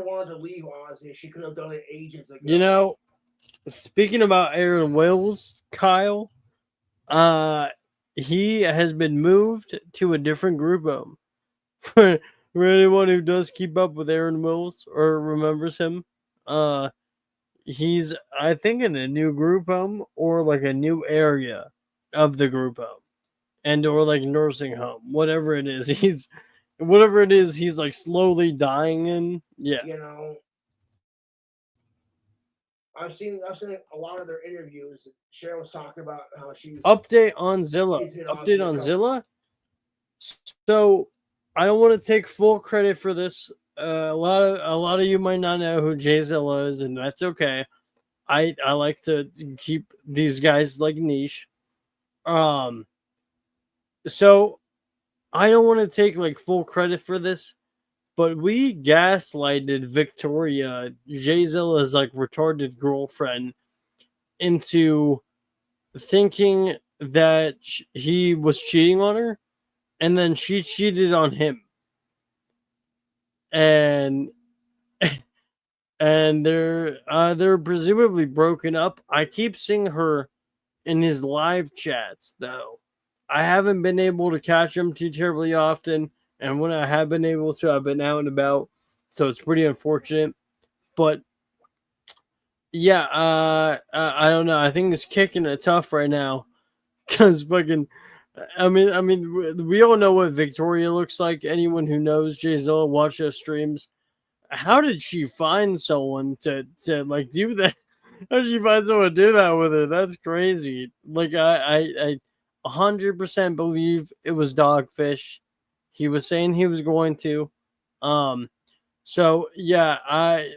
wanted to leave Ozzy, she could have done it ages ago. You know, speaking about Aaron Wills, Kyle, he has been moved to a different group home. For anyone who does keep up with Aaron Wills or remembers him, he's I think in a new group home or like a new area of the group home, and or like nursing home, whatever it is. He's like slowly dying in. Yeah. You know, I've seen a lot of their interviews. Sharon was talking about how she's Update on Zilla. Update on Zilla. So I don't want to take full credit for this. A lot of you might not know who Jay Zilla is, and that's okay. I like to keep these guys like niche. So I don't want to take like full credit for this, but we gaslighted Victoria, Jay Zilla's like retarded girlfriend, into thinking that he was cheating on her, and then she cheated on him. And they're presumably broken up. I keep seeing her in his live chats though. I haven't been able to catch him too terribly often, and when I have been able to, I've been out and about, so it's pretty unfortunate. But yeah, I don't know. I think it's kicking it tough right now because fucking. I mean, we all know what Victoria looks like. Anyone who knows Jay Zilla, watch her streams. How did she find someone to like do that? How did she find someone to do that with her? That's crazy. Like I 100% believe it was Dogfish. He was saying he was going to. So yeah, I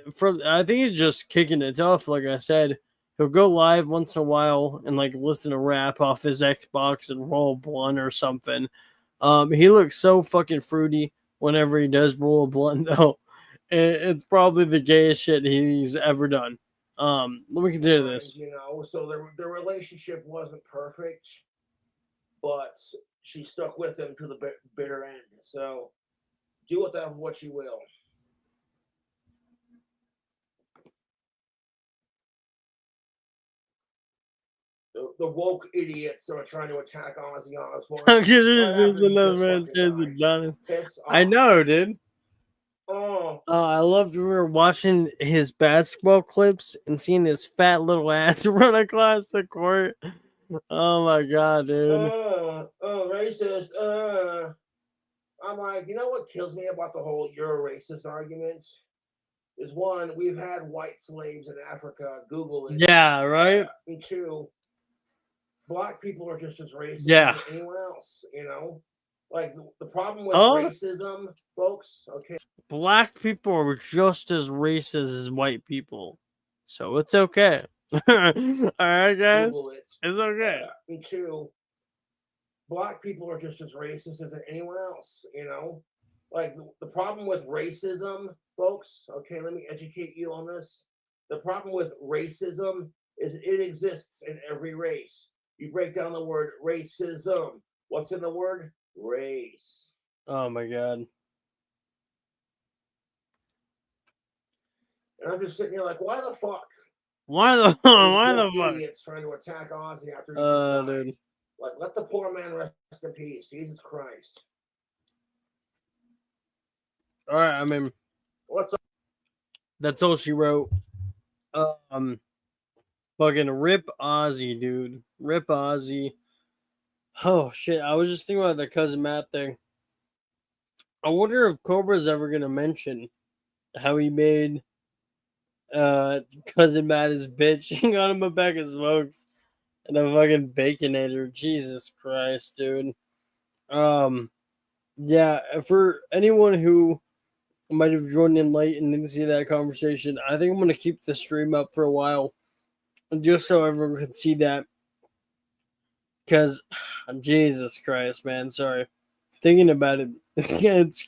think he's just kicking it tough. Like I said, he'll go live once in a while and like listen to rap off his Xbox and roll a blunt or something. He looks so fucking fruity whenever he does roll a blunt though. It's probably the gayest shit he's ever done. Let me continue this. You know, so their relationship wasn't perfect, but she stuck with him to the bitter end. So do with that what you will. The woke idiots are trying to attack Ozzy Osbourne. I know, dude. I loved we were watching his basketball clips and seeing his fat little ass run across the court. Oh my god, dude. Racist. I'm like, you know what kills me about the whole "you're a racist" argument? Is one, we've had white slaves in Africa. Google it. Yeah, right. And two, black people are just as racist as anyone else. You know, like the problem with racism, folks. Okay, black people are just as racist as white people, so it's okay. All right, guys, it's okay. And two, black people are just as racist as anyone else. You know, like the problem with racism folks, okay, let me educate you on this. The problem with racism is it exists in every race. You break down the word racism. What's in the word? Race. Oh my god. And I'm just sitting here like, why the fuck? Why the why the fuck? Idiots trying to attack Ozzy after he died. Dude. Like, let the poor man rest in peace. Jesus Christ. All right, I mean, What's up? that's all she wrote. Fucking rip Ozzy, dude. Rip Ozzy. Oh shit! I was just thinking about the cousin Matt thing. I wonder if Cobra's ever gonna mention how he made cousin Matt his bitch. He got him a bag of smokes and a fucking baconator. Jesus Christ, dude. Yeah. For anyone who might have joined in late and didn't see that conversation, I think I'm gonna keep the stream up for a while, just so everyone can see that. Because, Jesus Christ, man, sorry. Thinking about it, it's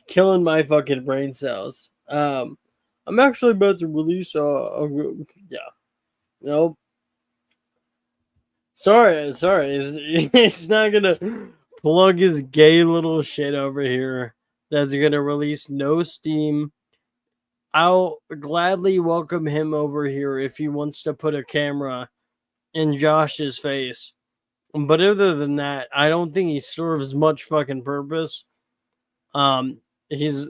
killing my fucking brain cells. I'm actually about to release yeah. Nope. Sorry. It's not gonna plug his gay little shit over here. That's gonna release no Steam. I'll gladly welcome him over here if he wants to put a camera in Josh's face. But other than that, I don't think he serves much fucking purpose. He's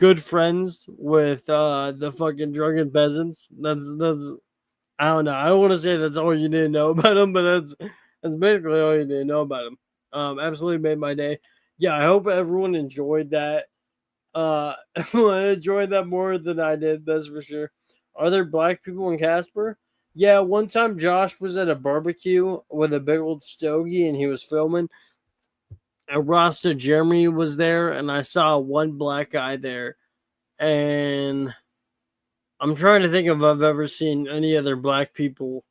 good friends with the fucking drunken peasants. That's I don't know. I don't want to say that's all you need to know about him, but that's basically all you need to know about him. Absolutely made my day. Yeah, I hope everyone enjoyed that. Enjoyed that more than I did. That's for sure. Are there black people in Casper? Yeah, one time Josh was at a barbecue with a big old stogie and he was filming. And Rasta Jeremy was there, and I saw one black guy there. And I'm trying to think if I've ever seen any other black people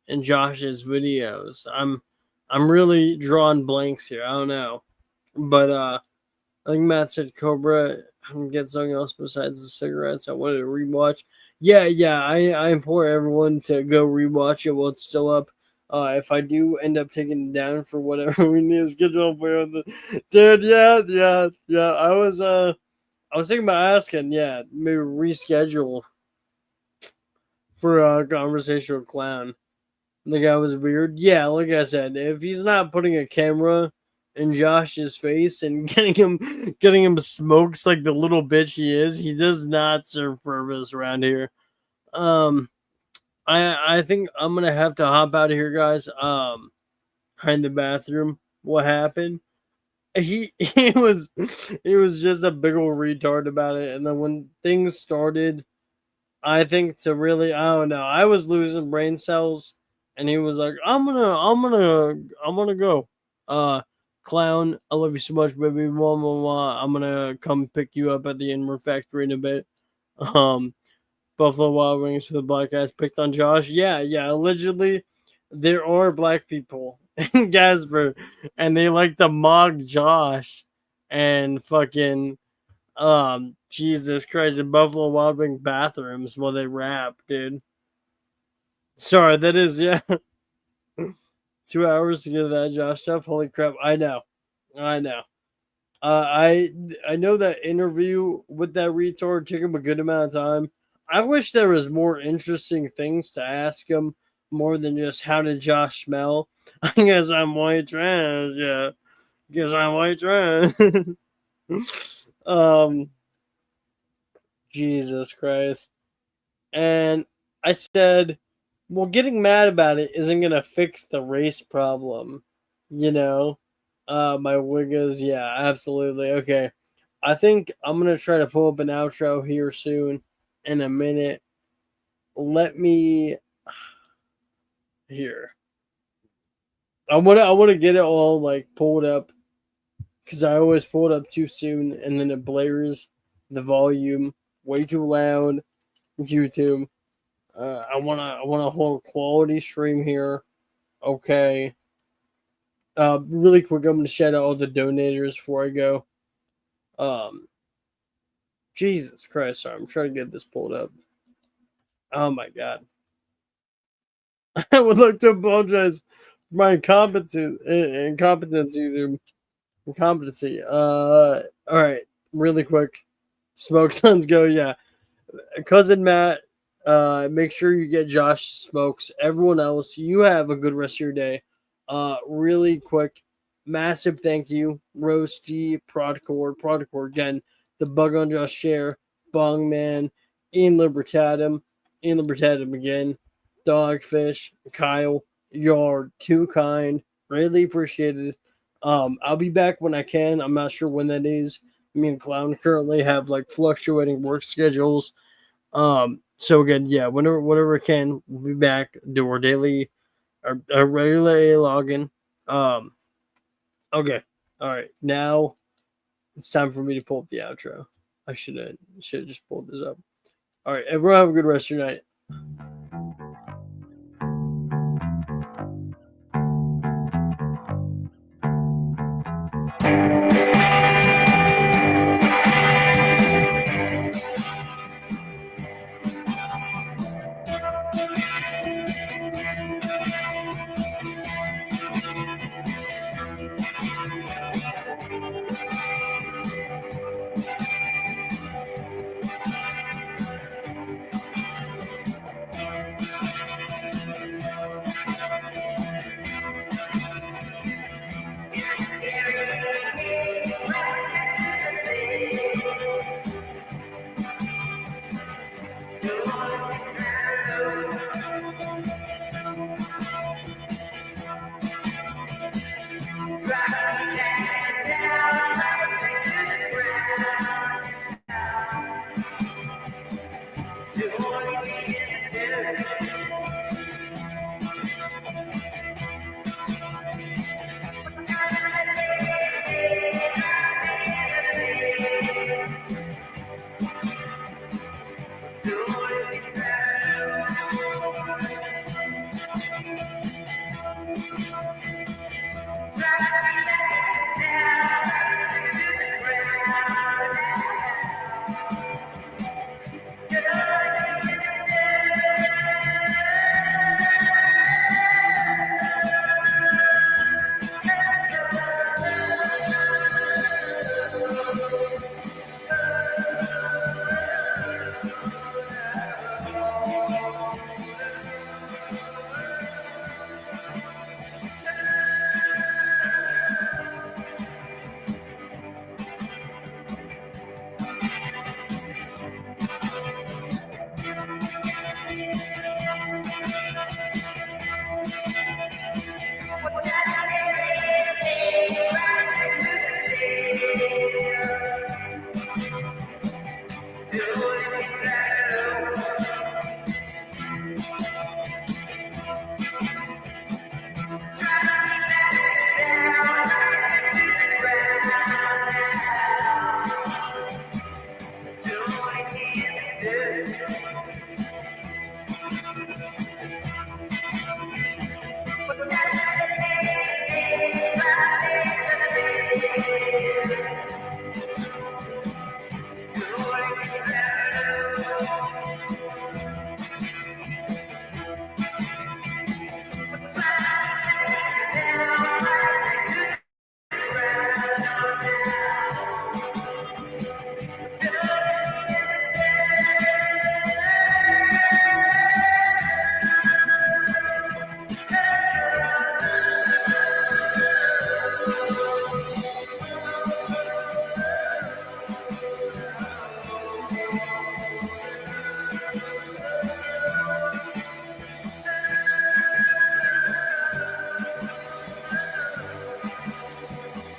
in Josh's videos. I'm really drawing blanks here. I don't know. But I think Matt said Cobra get something else besides the cigarettes. I wanted to rewatch. Yeah. I implore everyone to go rewatch it while it's still up. If I do end up taking it down for whatever we need to schedule for the dude, yeah. I was thinking about asking, yeah, maybe reschedule for a conversation with Clown. The guy was weird. Yeah, like I said, if he's not putting a camera in Josh's face and getting him smokes like the little bitch he is, he does not serve purpose around here. I think I'm gonna have to hop out of here, guys. In the bathroom. What happened? He was just a big old retard about it, and then when things started, I think to really, I don't know, I was losing brain cells, and he was like, I'm gonna go. Clown, I love you so much, baby. Mwah. I'm gonna come pick you up at the Inver factory in a bit. Um, Buffalo Wild Wings for the black guys picked on Josh. Yeah. Allegedly, there are black people in Casper, and they like to mock Josh and fucking Jesus Christ, in Buffalo Wild Wing bathrooms while they rap, dude. Sorry, that is 2 hours to get to that Josh stuff. Holy crap! I know. I know that interview with that retard took him a good amount of time. I wish there was more interesting things to ask him, more than just how did Josh smell. I guess I'm white trash. Yeah, guess I'm white trash. um, Jesus Christ. And I said, well, getting mad about it isn't going to fix the race problem. You know? My Wiggas, yeah, absolutely. Okay. I think I'm going to try to pull up an outro here soon in a minute. Let me. Here. I want to get it all like pulled up because I always pull it up too soon and then it blares the volume way too loud. YouTube. I wanna hold quality stream here. Okay. Really quick, I'm gonna shout out all the donators before I go. Jesus Christ! Sorry, I'm trying to get this pulled up. Oh my God! I would like to apologize for my incompetency. All right, really quick. Smoke Sons go. Yeah, cousin Matt. Make sure you get Josh smokes. Everyone else, you have a good rest of your day. Really quick, massive thank you, Roasty, Prodcore again, the Bug on Josh Share, Bong Man, Ian Libertatum again, Dogfish, Kyle. You're too kind. Really appreciated. I'll be back when I can. I'm not sure when that is. Me and Clown currently have like fluctuating work schedules. So again, yeah, whenever I can, we'll be back, do our daily, our regular login. Okay, all right, now it's time for me to pull up the outro. I should have just pulled this up. All right, everyone have a good rest of your night.